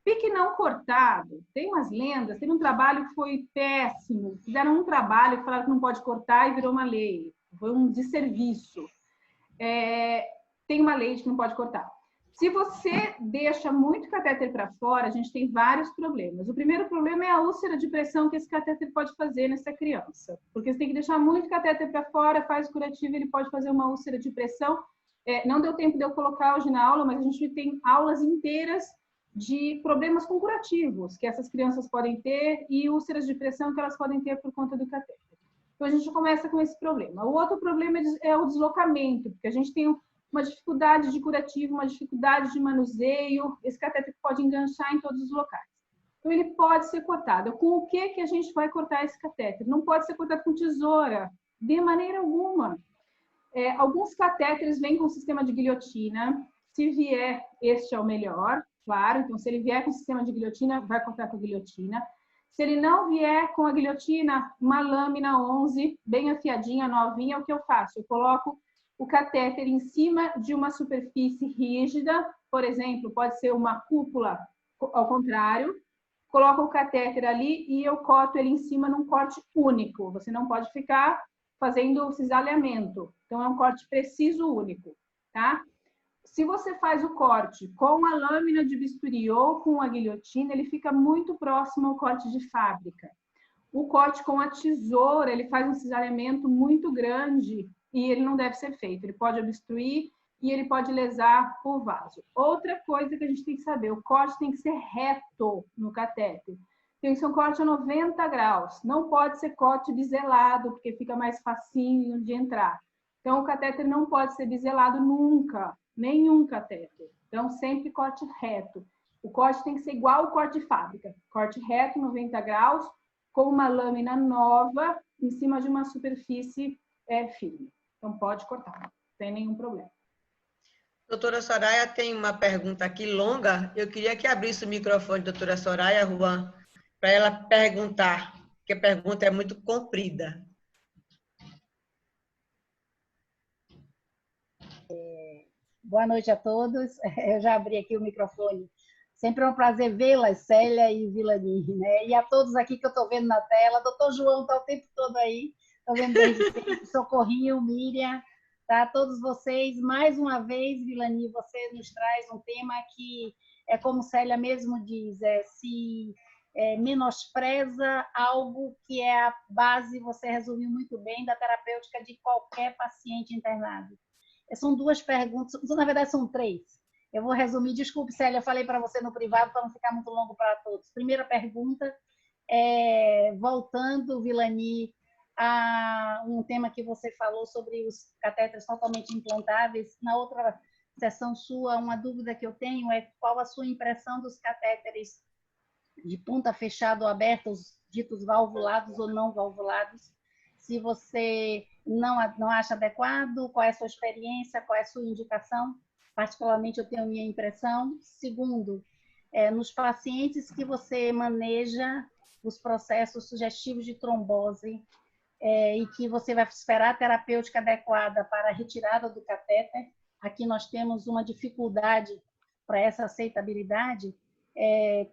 Pique não cortado, tem umas lendas, teve um trabalho que foi péssimo, fizeram um trabalho que falaram que não pode cortar e virou uma lei, foi um desserviço. Tem uma lei de que não pode cortar. Se você deixa muito catéter para fora, a gente tem vários problemas. O primeiro problema é a úlcera de pressão que esse catéter pode fazer nessa criança, porque você tem que deixar muito catéter para fora, faz o curativo, ele pode fazer uma úlcera de pressão. Não deu tempo de eu colocar hoje na aula, mas a gente tem aulas inteiras de problemas com curativos que essas crianças podem ter e úlceras de pressão que elas podem ter por conta do catéter. Então, a gente começa com esse problema. O outro problema é o deslocamento, porque a gente tem uma dificuldade de curativo, uma dificuldade de manuseio. Esse catéter pode enganchar em todos os locais. Então, ele pode ser cortado. Com o que a gente vai cortar esse catéter? Não pode ser cortado com tesoura, de maneira alguma. Alguns catéteres vêm com sistema de guilhotina. Se vier, este é o melhor, claro. Então, se ele vier com sistema de guilhotina, vai cortar com a guilhotina. Se ele não vier com a guilhotina, uma lâmina 11, bem afiadinha, novinha, o que eu faço? Eu coloco o catéter em cima de uma superfície rígida, por exemplo, pode ser uma cúpula ao contrário, coloco o catéter ali e eu corto ele em cima num corte único. Você não pode ficar fazendo cisalhamento. Então, é um corte preciso único, tá? Se você faz o corte com a lâmina de bisturi ou com a guilhotina, ele fica muito próximo ao corte de fábrica. O corte com a tesoura, ele faz um cisalhamento muito grande e ele não deve ser feito. Ele pode obstruir e ele pode lesar o vaso. Outra coisa que a gente tem que saber, o corte tem que ser reto no catéter. Tem que ser um corte a 90 graus. Não pode ser corte biselado, porque fica mais facinho de entrar. Então, o catéter não pode ser biselado nunca. Nenhum catéter. Então, sempre corte reto. O corte tem que ser igual ao corte de fábrica. Corte reto, 90 graus, com uma lâmina nova em cima de uma superfície firme. Então, pode cortar, sem nenhum problema. Doutora Soraya tem uma pergunta aqui longa. Eu queria que abrisse o microfone, doutora Soraya, Juan, para ela perguntar, porque a pergunta é muito comprida. Boa noite a todos. Eu já abri aqui o microfone. Sempre é um prazer vê-las, Célia e Vilani, né? E a todos aqui que eu estou vendo na tela. Doutor João está o tempo todo aí. Estou vendo desde sempre. Socorrinho, Miriam, tá? Todos vocês. Mais uma vez, Vilani, você nos traz um tema que é como Célia mesmo diz, se menospreza algo que é a base, você resumiu muito bem, da terapêutica de qualquer paciente internado. São duas perguntas, na verdade são três. Eu vou resumir, desculpe, Célia, eu falei para você no privado para não ficar muito longo para todos. Primeira pergunta, voltando, Vilani, a um tema que você falou sobre os catéteres totalmente implantáveis. Na outra sessão sua, uma dúvida que eu tenho é qual a sua impressão dos catéteres de ponta fechada ou aberta, os ditos valvulados ou não valvulados. Se você não acha adequado, qual é a sua experiência, qual é a sua indicação? Particularmente, eu tenho minha impressão. Segundo, nos pacientes que você maneja os processos sugestivos de trombose e que você vai esperar a terapêutica adequada para a retirada do catéter, aqui nós temos uma dificuldade para essa aceitabilidade.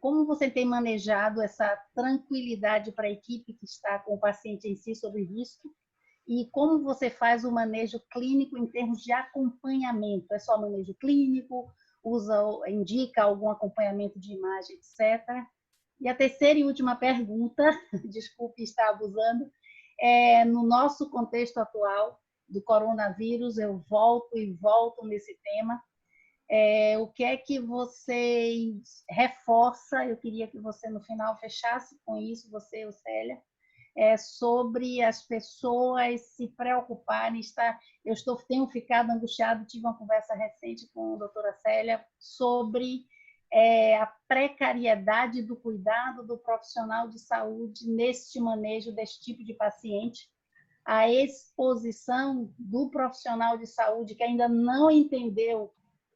Como você tem manejado essa tranquilidade para a equipe que está com o paciente em si sobre risco? E como você faz o manejo clínico em termos de acompanhamento? É só manejo clínico? Indica algum acompanhamento de imagem, etc. E a terceira e última pergunta, desculpe estar abusando, no nosso contexto atual do coronavírus, eu volto e volto nesse tema. O que é que você reforça? Eu queria que você, no final, fechasse com isso, você e o Célia, sobre as pessoas se preocuparem. Tenho ficado angustiado, tive uma conversa recente com a doutora Célia sobre a precariedade do cuidado do profissional de saúde neste manejo desse tipo de paciente, a exposição do profissional de saúde que ainda não entendeu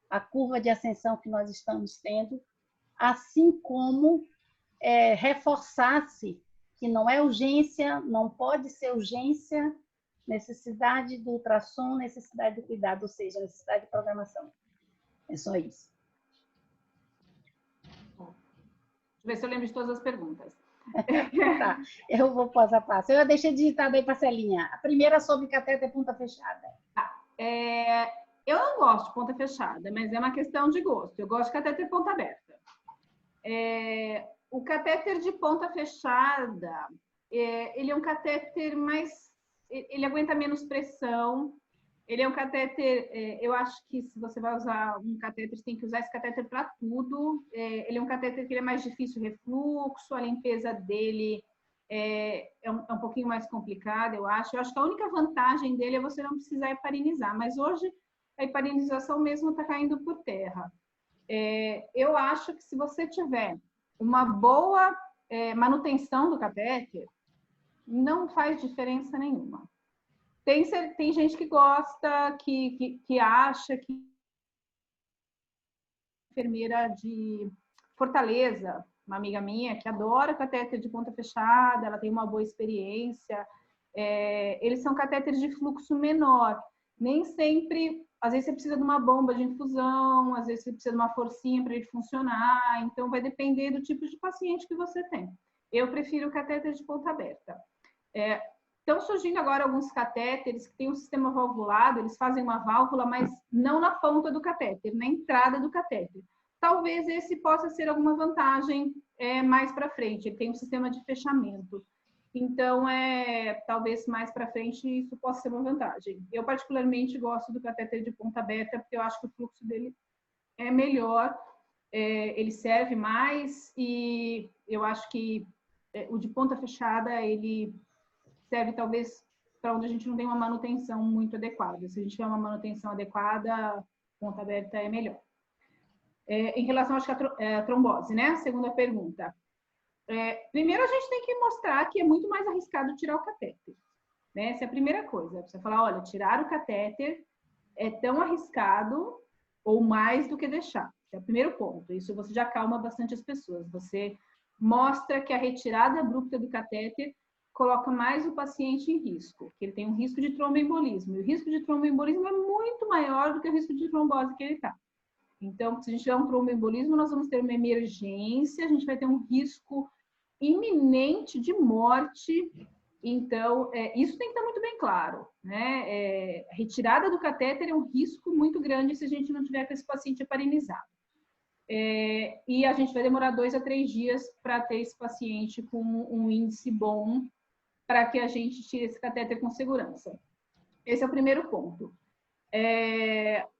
a curva de ascensão que nós estamos tendo, assim como reforçar-se que não é urgência, não pode ser urgência, necessidade do ultrassom, necessidade do cuidado, ou seja, necessidade de programação. É só isso. Deixa eu ver se eu lembro de todas as perguntas. Tá, eu vou passo a passo. Eu deixei digitado aí para a Celinha. A primeira sobre catéter ponta fechada. Tá. Eu não gosto de ponta fechada, mas é uma questão de gosto. Eu gosto de catéter ponta aberta. O catéter de ponta fechada, ele é um catéter mais... Ele aguenta menos pressão. Ele é um catéter... eu acho que se você vai usar um catéter, você tem que usar esse catéter para tudo. Ele é um catéter que ele é mais difícil refluxo, a limpeza dele é um pouquinho mais complicada, eu acho. Eu acho que a única vantagem dele é você não precisar heparinizar, mas hoje a heparinização mesmo está caindo por terra. Eu acho que se você tiver uma boa manutenção do catéter, não faz diferença nenhuma. Tem gente que gosta, que acha que enfermeira de Fortaleza, uma amiga minha, que adora catéter de ponta fechada, ela tem uma boa experiência. Eles são catéteres de fluxo menor. Nem sempre, às vezes você precisa de uma bomba de infusão, às vezes você precisa de uma forcinha para ele funcionar, então vai depender do tipo de paciente que você tem. Eu prefiro o catéter de ponta aberta. Estão surgindo agora alguns catéteres que têm um sistema valvulado, eles fazem uma válvula, mas não na ponta do catéter, na entrada do catéter. Talvez esse possa ser alguma vantagem mais para frente, ele tem um sistema de fechamento. Então, talvez mais para frente isso possa ser uma vantagem. Eu particularmente gosto do catéter de ponta aberta, porque eu acho que o fluxo dele é melhor, ele serve mais e eu acho que o de ponta fechada, ele serve talvez para onde a gente não tem uma manutenção muito adequada. Se a gente tiver uma manutenção adequada, ponta aberta é melhor. Em relação, acho que a trombose, né? Segunda pergunta. Primeiro a gente tem que mostrar que é muito mais arriscado tirar o catéter, né? Essa é a primeira coisa. Você falar, olha, tirar o catéter é tão arriscado ou mais do que deixar. Esse é o primeiro ponto. Isso você já acalma bastante as pessoas. Você mostra que a retirada abrupta do catéter coloca mais o paciente em risco, que ele tem um risco de tromboembolismo. E o risco de tromboembolismo é muito maior do que o risco de trombose que ele está. Então, se a gente tiver um tromboembolismo, nós vamos ter uma emergência, a gente vai ter um risco iminente de morte. Então, isso tem que estar muito bem claro, né? A retirada do catéter é um risco muito grande se a gente não tiver com esse paciente heparinizado. E a gente vai demorar 2 a 3 dias para ter esse paciente com um índice bom para que a gente tire esse catéter com segurança. Esse é o primeiro ponto.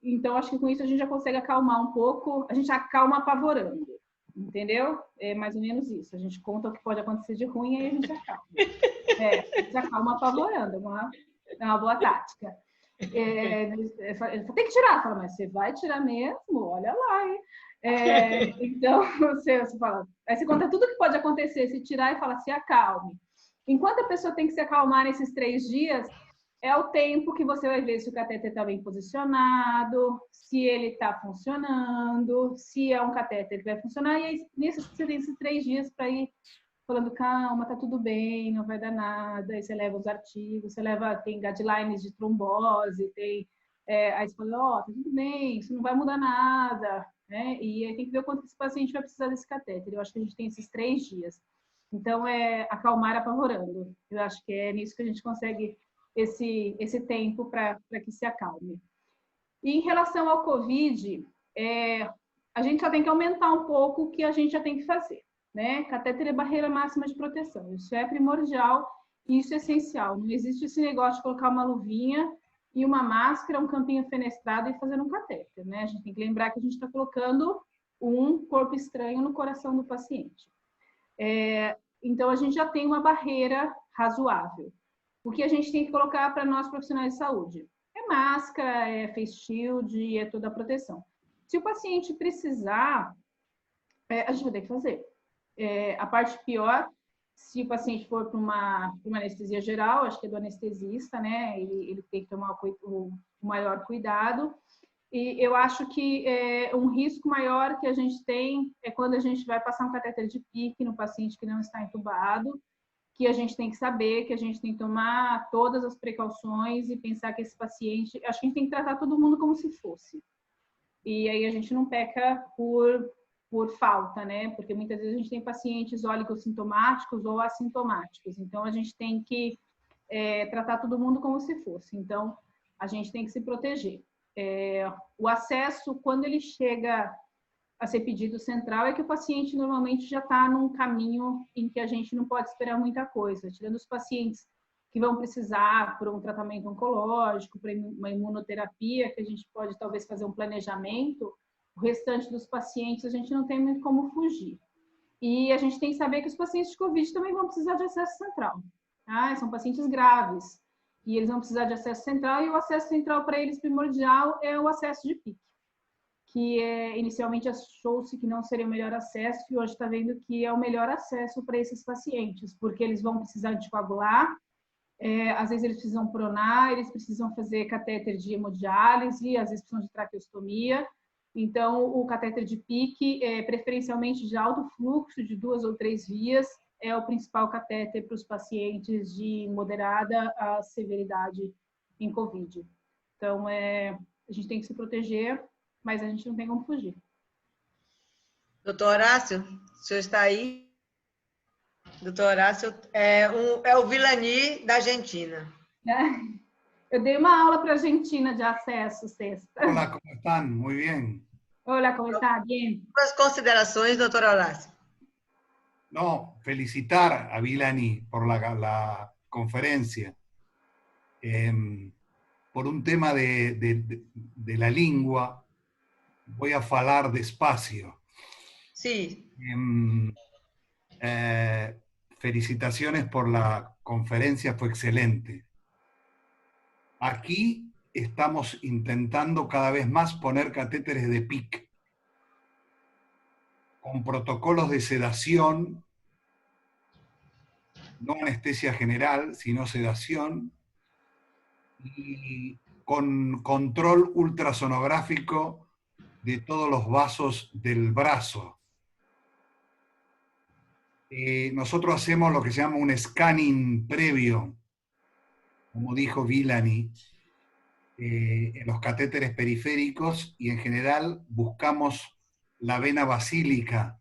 Então, acho que com isso a gente já consegue acalmar um pouco, a gente acalma apavorando, entendeu? É mais ou menos isso. A gente conta o que pode acontecer de ruim e aí a gente acalma. A gente acalma apavorando, é uma boa tática. Tem que tirar, fala, mas você vai tirar mesmo? Olha lá, hein? Então, você fala, aí você conta tudo que pode acontecer, se tirar e fala, se acalme. Enquanto a pessoa tem que se acalmar nesses 3 dias, é o tempo que você vai ver se o catéter está bem posicionado, se ele está funcionando, se é um catéter que vai funcionar. E aí, você tem esses 3 dias para ir falando, calma, tá tudo bem, não vai dar nada. Aí você leva os artigos, tem guidelines de trombose, aí você fala, tá tudo bem, isso não vai mudar nada, né? E aí tem que ver o quanto esse paciente vai precisar desse catéter. Eu acho que a gente tem esses 3 dias. Então, acalmar apavorando. Eu acho que é nisso que a gente consegue esse tempo para que se acalme. E em relação ao COVID, a gente já tem que aumentar um pouco o que a gente já tem que fazer, né? Catéter é barreira máxima de proteção. Isso é primordial e isso é essencial. Não existe esse negócio de colocar uma luvinha e uma máscara, um campinho fenestrado e fazer um catéter, né? A gente tem que lembrar que a gente está colocando um corpo estranho no coração do paciente. Então, a gente já tem uma barreira razoável. O que a gente tem que colocar para nós profissionais de saúde? É máscara, é face shield, é toda a proteção. Se o paciente precisar, a gente vai ter que fazer. A parte pior, se o paciente for para uma anestesia geral, acho que é do anestesista, né? Ele tem que tomar o maior cuidado. E eu acho que um risco maior que a gente tem é quando a gente vai passar um catéter de PICC no paciente que não está entubado, que a gente tem que saber, que a gente tem que tomar todas as precauções e pensar que esse paciente... Acho que a gente tem que tratar todo mundo como se fosse. E aí a gente não peca por falta, né? Porque muitas vezes a gente tem pacientes oligossintomáticos ou assintomáticos. Então, a gente tem que tratar todo mundo como se fosse. Então, a gente tem que se proteger. O acesso, quando ele chega a ser pedido central, é que o paciente normalmente já está num caminho em que a gente não pode esperar muita coisa. Tirando os pacientes que vão precisar por um tratamento oncológico, para uma imunoterapia, que a gente pode talvez fazer um planejamento, o restante dos pacientes a gente não tem muito como fugir. E a gente tem que saber que os pacientes de COVID também vão precisar de acesso central. Tá? São pacientes graves e eles vão precisar de acesso central, e o acesso central para eles primordial é o acesso de PICC, que inicialmente achou-se que não seria o melhor acesso, e hoje está vendo que é o melhor acesso para esses pacientes, porque eles vão precisar de coagular, às vezes eles precisam pronar, eles precisam fazer catéter de hemodiálise, às vezes precisam de traqueostomia. Então, o catéter de PICC, preferencialmente de alto fluxo, de 2 ou 3 vias, é o principal catéter para os pacientes de moderada a severidade em COVID. Então, a gente tem que se proteger, mas a gente não tem como fugir. Doutor Horácio, o senhor está aí? Doutor Horácio é o Villani da Argentina. Eu dei uma aula para a Argentina de acesso sexta. Hola, ¿cómo están? Muy bien. Hola, ¿cómo está? Bien. Suas considerações, doutor Horácio? No, felicitar a Villani por la conferencia. Por un tema de la lengua, voy a falar despacio. Sí. Felicitaciones por la conferencia, fue excelente. Aquí estamos intentando cada vez más poner catéteres de PICC con protocolos de sedación no anestesia general, sino sedación, y con control ultrasonográfico de todos los vasos del brazo. Nosotros hacemos lo que se llama un scanning previo, como dijo Villani, en los catéteres periféricos, y en general buscamos la vena basílica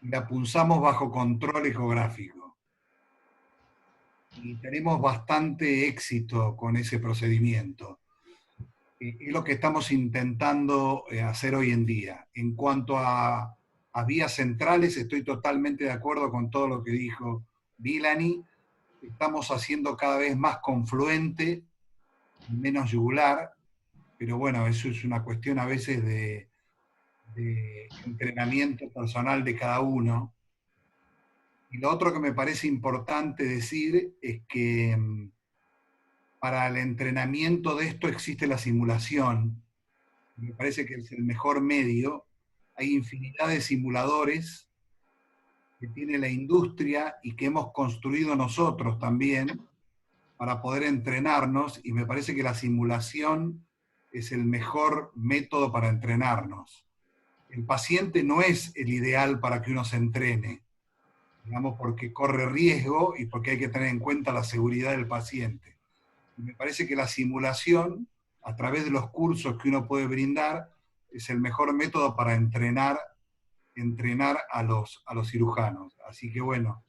y la punzamos bajo control ecográfico. Y tenemos bastante éxito con ese procedimiento. Es lo que estamos intentando hacer hoy en día. En cuanto a vías centrales, estoy totalmente de acuerdo con todo lo que dijo Villani. Estamos haciendo cada vez más confluente, menos yugular, pero bueno, eso es una cuestión a veces de entrenamiento personal de cada uno. Y lo otro que me parece importante decir es que para el entrenamiento de esto existe la simulación. Me parece que es el mejor medio. Hay infinidad de simuladores que tiene la industria y que hemos construido nosotros también para poder entrenarnos, y me parece que la simulación es el mejor método para entrenarnos. El paciente no es el ideal para que uno se entrene, digamos, porque corre riesgo y porque hay que tener en cuenta la seguridad del paciente. Y me parece que la simulación, a través de los cursos que uno puede brindar, es el mejor método para entrenar a los cirujanos. Así que bueno,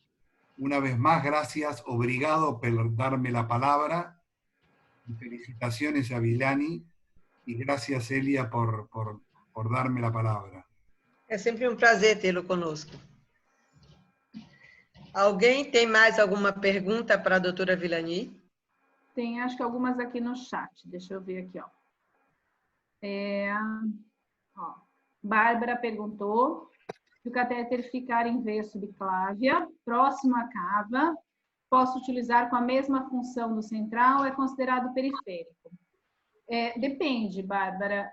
una vez más, gracias, obrigado por darme la palabra. Y felicitaciones a Villani, y gracias, Elia, por darme la palabra. É sempre um prazer tê-lo conosco. Alguém tem mais alguma pergunta para a doutora Villani? Tem, acho que algumas aqui no chat. Deixa eu ver aqui, ó. Bárbara perguntou se o catéter ficar em veia subclávia, próximo à cava, posso utilizar com a mesma função do central ou é considerado periférico? Depende, Bárbara.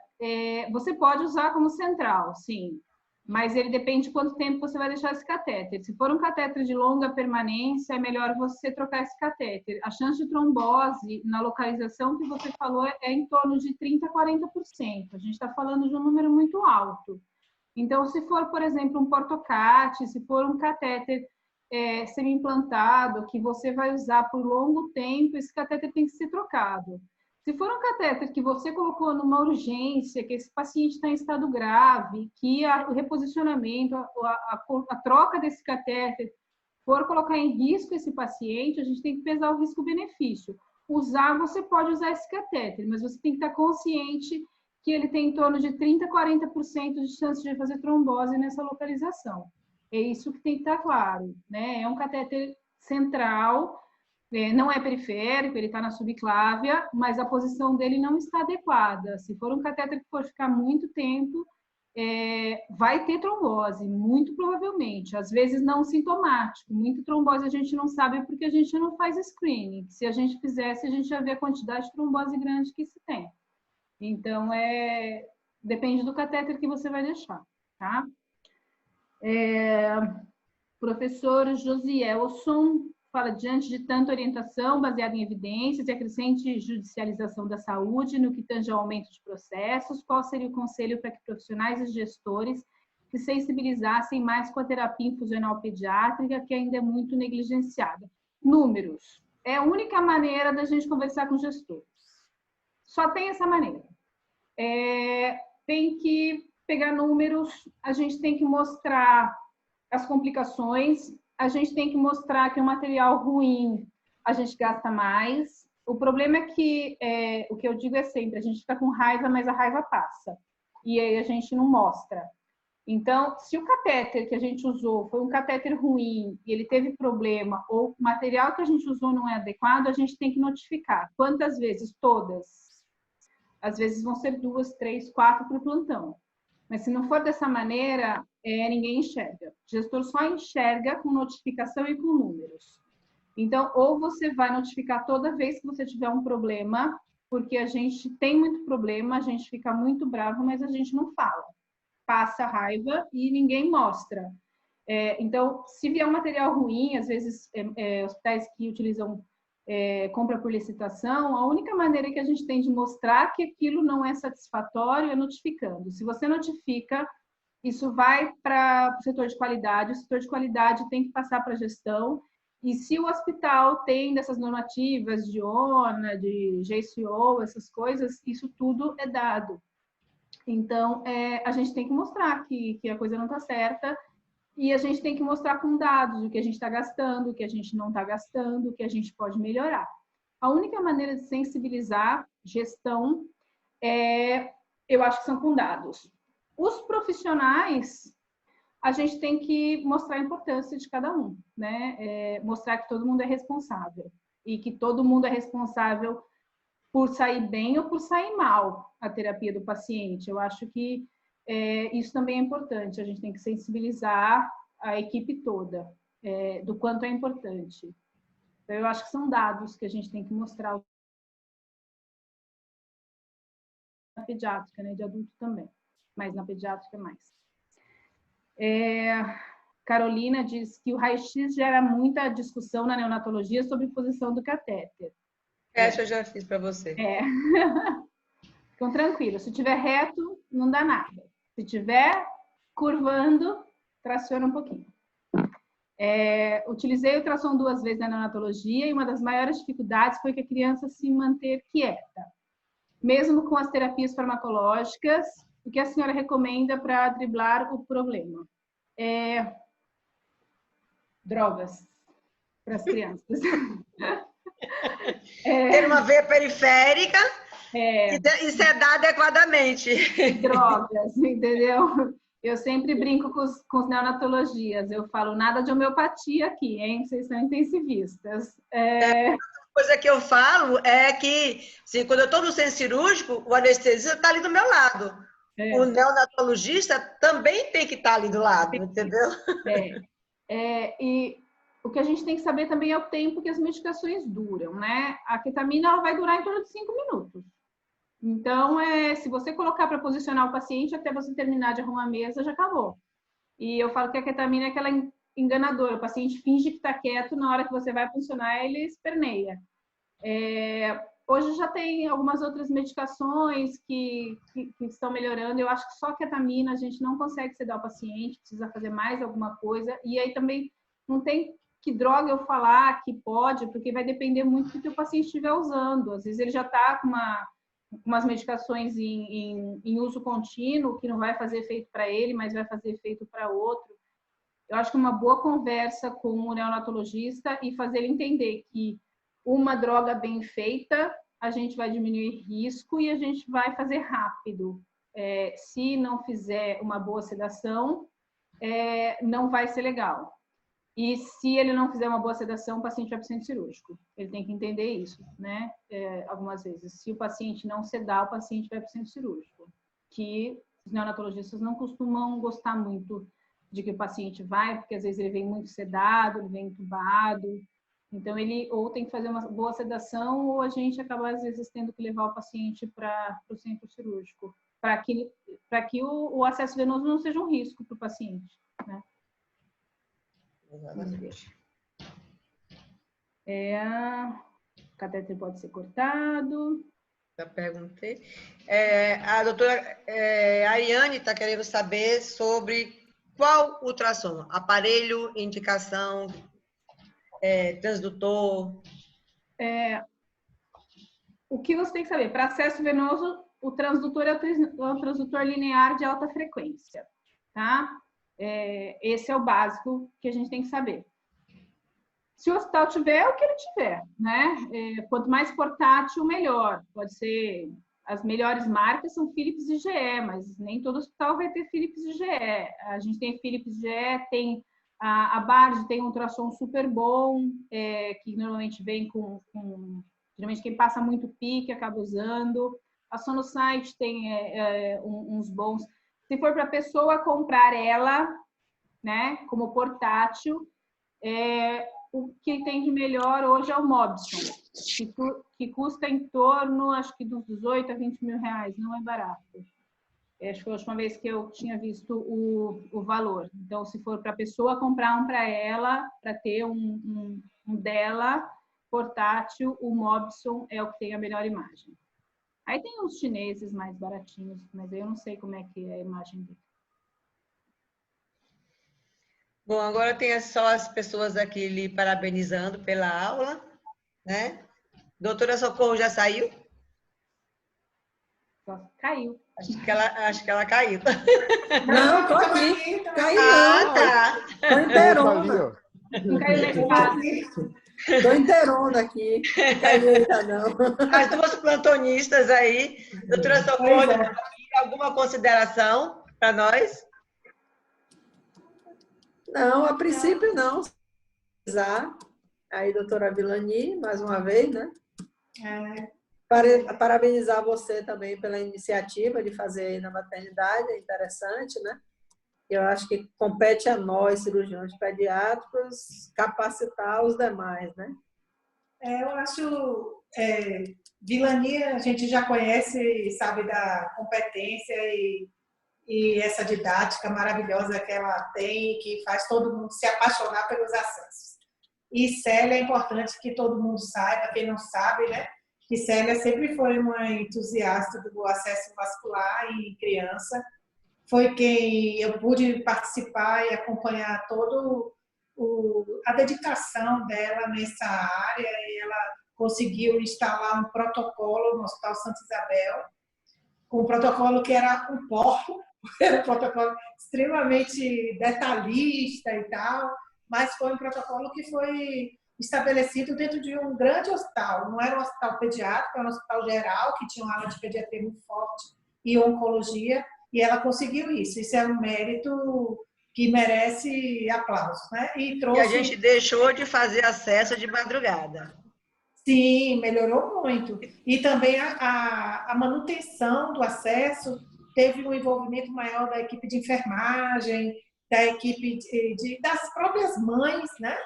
Você pode usar como central, sim, mas ele depende de quanto tempo você vai deixar esse catéter. Se for um catéter de longa permanência, é melhor você trocar esse catéter. A chance de trombose na localização que você falou é em torno de 30% a 40%. A gente está falando de um número muito alto. Então, se for, por exemplo, um portocate, se for um catéter semi-implantado, que você vai usar por longo tempo, esse catéter tem que ser trocado. Se for um catéter que você colocou numa urgência, que esse paciente está em estado grave, que o reposicionamento, a troca desse catéter for colocar em risco esse paciente, a gente tem que pesar o risco-benefício. Você pode usar esse catéter, mas você tem que estar consciente que ele tem em torno de 30% a 40% de chance de fazer trombose nessa localização. É isso que tem que estar claro, né? É um catéter central, não é periférico, ele está na subclávia, mas a posição dele não está adequada. Se for um catéter que for ficar muito tempo, vai ter trombose, muito provavelmente. Às vezes não sintomático. Muita trombose a gente não sabe porque a gente não faz screening. Se a gente fizesse, a gente ia ver a quantidade de trombose grande que se tem. Então, depende do catéter que você vai deixar, tá? Professor Josielson fala, diante de tanta orientação baseada em evidências e a crescente judicialização da saúde no que tange ao aumento de processos, qual seria o conselho para que profissionais e gestores se sensibilizassem mais com a terapia infusional pediátrica, que ainda é muito negligenciada? Números. É a única maneira da gente conversar com gestores. Só tem essa maneira. Tem que pegar números, a gente tem que mostrar as complicações, a gente tem que mostrar que o material ruim a gente gasta mais. O problema é que, o que eu digo é sempre, a gente fica com raiva, mas a raiva passa. E aí a gente não mostra. Então, se o catéter que a gente usou foi um catéter ruim e ele teve problema, ou o material que a gente usou não é adequado, a gente tem que notificar. Quantas vezes? Todas. Às vezes vão ser 2, 3, 4 para o plantão. Mas se não for dessa maneira, ninguém enxerga. O gestor só enxerga com notificação e com números. Então, ou você vai notificar toda vez que você tiver um problema, porque a gente tem muito problema, a gente fica muito bravo, mas a gente não fala. Passa raiva e ninguém mostra. Então, se vier um material ruim, às vezes hospitais que utilizam compra por licitação, a única maneira que a gente tem de mostrar que aquilo não é satisfatório é notificando. Se você notifica, isso vai para o setor de qualidade tem que passar para a gestão, e se o hospital tem dessas normativas de ONA, de GCO, essas coisas, isso tudo é dado. Então, a gente tem que mostrar que a coisa não está certa, e a gente tem que mostrar com dados o que a gente está gastando, o que a gente não está gastando, o que a gente pode melhorar. A única maneira de sensibilizar gestão, eu acho que são com dados. Os profissionais, a gente tem que mostrar a importância de cada um, né? Mostrar que todo mundo é responsável e que todo mundo é responsável por sair bem ou por sair mal a terapia do paciente. Eu acho que isso também é importante. A gente tem que sensibilizar a equipe toda do quanto é importante. Então, eu acho que são dados que a gente tem que mostrar na pediátrica, né? De adulto também, mas na pediátrica mais. Carolina diz que o raio-x gera muita discussão na neonatologia sobre posição do catéter. Essa eu já fiz para você. Ficam tranquilos. Se tiver reto, não dá nada. Se tiver curvando, traciona um pouquinho. Utilizei o ultrassom 2 vezes na neonatologia e uma das maiores dificuldades foi que a criança se manter quieta. Mesmo com as terapias farmacológicas, o que a senhora recomenda para driblar o problema? Drogas para as crianças. Ter uma veia periférica e sedar adequadamente. Drogas, entendeu? Eu sempre brinco com os neonatologias. Eu falo, nada de homeopatia aqui, hein? Vocês são intensivistas. Coisa que eu falo é que, assim, quando eu estou no centro cirúrgico, o anestesista está ali do meu lado. O neonatologista também tem que estar ali do lado, entendeu? E o que a gente tem que saber também é o tempo que as medicações duram, né? A ketamina ela vai durar em torno de 5 minutos. Então, se você colocar para posicionar o paciente até você terminar de arrumar a mesa, já acabou. E eu falo que a ketamina é aquela enganadora. O paciente finge que está quieto, na hora que você vai funcionar, ele esperneia. Hoje já tem algumas outras medicações que estão melhorando. Eu acho que só a ketamina a gente não consegue sedar o paciente, precisa fazer mais alguma coisa. E aí também não tem que droga eu falar que pode, porque vai depender muito do que o paciente estiver usando. Às vezes ele já está com umas medicações em uso contínuo, que não vai fazer efeito para ele, mas vai fazer efeito para outro. Eu acho que uma boa conversa com o neonatologista e fazer ele entender que uma droga bem feita, a gente vai diminuir risco e a gente vai fazer rápido. Se não fizer uma boa sedação, não vai ser legal. E se ele não fizer uma boa sedação, o paciente vai para o centro cirúrgico. Ele tem que entender isso, né? Algumas vezes. Se o paciente não sedar, o paciente vai para o centro cirúrgico. Que os neonatologistas não costumam gostar muito de que o paciente vai, porque às vezes ele vem muito sedado, ele vem entubado. Então, ele ou tem que fazer uma boa sedação, ou a gente acaba, às vezes, tendo que levar o paciente para o centro cirúrgico, para que o acesso venoso não seja um risco para o paciente, né? Exatamente. O catéter pode ser cortado. Já perguntei. A doutora Ariane está querendo saber sobre qual ultrassom? Aparelho, indicação, transdutor? O que você tem que saber? Para acesso venoso, o transdutor é o transdutor linear de alta frequência, tá? Esse é o básico que a gente tem que saber. Se o hospital tiver, é o que ele tiver, né? Quanto mais portátil, melhor. Pode ser... As melhores marcas são Philips e GE, mas nem todo hospital vai ter Philips e GE. A gente tem Philips e GE, tem a Bard, tem um ultrassom super bom, que normalmente vem com... Geralmente quem passa muito pique acaba usando. A Sonosite tem uns bons... Se for para a pessoa comprar ela, né, como portátil, o que tem de melhor hoje é o Mobson, que custa em torno, acho que dos 18 a 20 mil reais, não é barato. Acho que foi a última vez que eu tinha visto o valor. Então, se for para a pessoa comprar um para ela, para ter um dela portátil, o Mobson é o que tem a melhor imagem. Aí tem uns chineses mais baratinhos, mas eu não sei como é que é a imagem dele. Bom, agora tem só as pessoas aqui lhe parabenizando pela aula, né? Doutora Socorro já saiu? Só caiu. Acho que ela caiu. Não, tô aqui. Caiu Ah, não. tá. Tô inteirona. Não caiu na espada. Tô inteirona aqui. Não caiu ainda não. As duas plantonistas aí. Doutora Socorro, alguma consideração para nós? Não, a princípio não. Aí, doutora Vilani, mais uma vez, né? Parabenizar você também pela iniciativa de fazer aí na maternidade, é interessante, né? Eu acho que compete a nós, cirurgiões pediátricos, capacitar os demais, né? Eu acho, Vilani a gente já conhece e sabe da competência e essa didática maravilhosa que ela tem, que faz todo mundo se apaixonar pelos acessos. E Célia, é importante que todo mundo saiba, quem não sabe, né? Que Célia sempre foi uma entusiasta do acesso vascular em criança. Foi quem eu pude participar e acompanhar todo a dedicação dela nessa área, e ela conseguiu instalar um protocolo no Hospital Santa Isabel, um protocolo que era um porco, era um protocolo extremamente detalhista e tal, mas foi um protocolo que foi estabelecido dentro de um grande hospital. Não era um hospital pediátrico, era um hospital geral, que tinha uma ala de pediatria muito forte e oncologia, e ela conseguiu isso. Isso é um mérito que merece aplausos, né? E a gente deixou de fazer acesso de madrugada. Sim, melhorou muito. E também a manutenção do acesso teve um envolvimento maior da equipe de enfermagem, da equipe das próprias mães, né?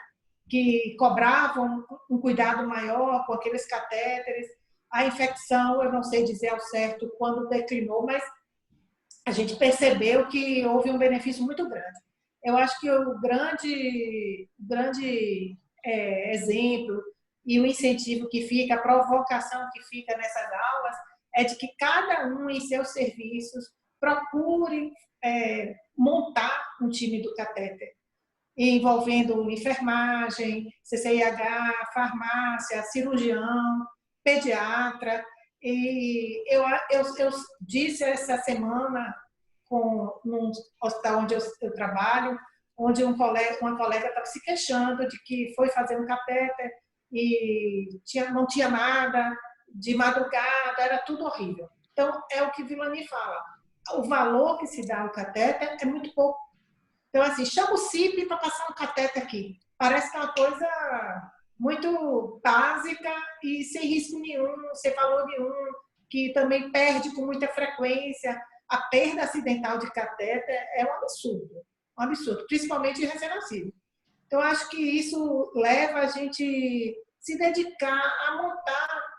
Que cobravam um cuidado maior com aqueles catéteres. A infecção, eu não sei dizer ao certo quando declinou, mas a gente percebeu que houve um benefício muito grande. Eu acho que o grande exemplo e o incentivo que fica, a provocação que fica nessas aulas é de que cada um em seus serviços procure montar um time do catéter, envolvendo enfermagem, CCIH, farmácia, cirurgião, pediatra. E eu disse essa semana num hospital onde eu trabalho, onde uma colega estava se queixando de que foi fazer um catéter e não tinha nada, de madrugada, era tudo horrível. Então, é o que Vilani fala. O valor que se dá ao catéter é muito pouco. Então, assim, chama o CIP para passar um catéter aqui. Parece que é uma coisa muito básica e sem risco nenhum, sem valor nenhum, que também perde com muita frequência. A perda acidental de catéter é um absurdo, principalmente em recém-nascido. Então, acho que isso leva a gente se dedicar a montar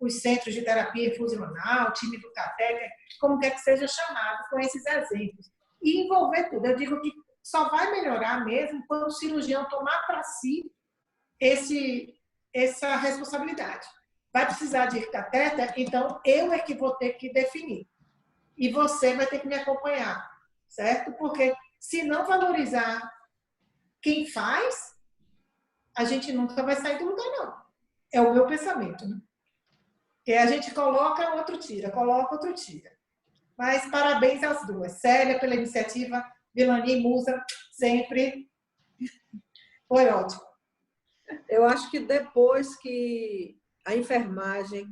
os centros de terapia infusional, o time do catéter, como quer que seja chamado, com esses exemplos. E envolver tudo. Eu digo que só vai melhorar mesmo quando o cirurgião tomar para si essa responsabilidade. Vai precisar de catéter, então eu é que vou ter que definir. E você vai ter que me acompanhar, certo? Porque se não valorizar quem faz, a gente nunca vai sair do lugar, não. É o meu pensamento, né? Que a gente coloca, outro tira, coloca, outro tira. Mas parabéns às duas. Célia pela iniciativa, Vilani e Musa, sempre foi ótimo. Eu acho que depois que a enfermagem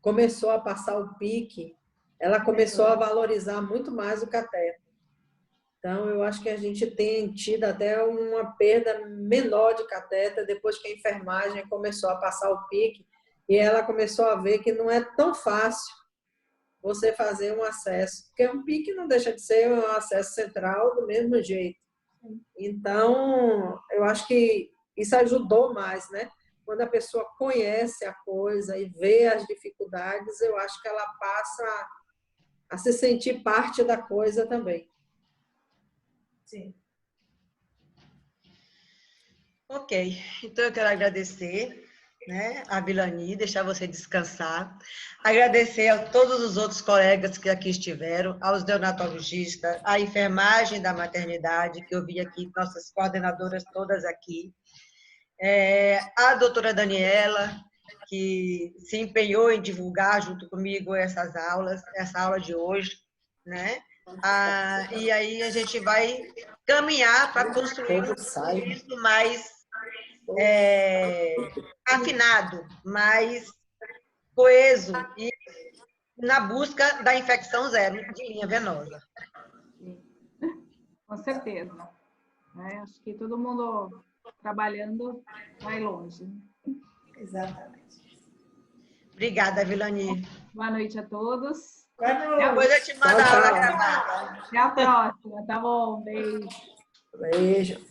começou a passar o pique, ela começou a valorizar muito mais o catéter. Então, eu acho que a gente tem tido até uma perda menor de catéter depois que a enfermagem começou a passar o pique e ela começou a ver que não é tão fácil você fazer um acesso, porque um pique não deixa de ser um acesso central do mesmo jeito. Então, eu acho que isso ajudou mais, né? Quando a pessoa conhece a coisa e vê as dificuldades, eu acho que ela passa a se sentir parte da coisa também. Sim. Ok, então eu quero agradecer, né, a Vilani, deixar você descansar, agradecer a todos os outros colegas que aqui estiveram, aos neonatologistas, à enfermagem da maternidade, que eu vi aqui, nossas coordenadoras todas aqui, a doutora Daniela, que se empenhou em divulgar junto comigo essas aulas, essa aula de hoje, né? E aí a gente vai caminhar para construir um serviço mais afinado, mais coeso e na busca da infecção zero de linha venosa. Com certeza. Acho que todo mundo trabalhando vai longe. Exatamente. Obrigada, Vilani. Boa noite a todos. Depois eu te mando a aula gravada. Até a próxima, tá bom? Beijo. Beijo.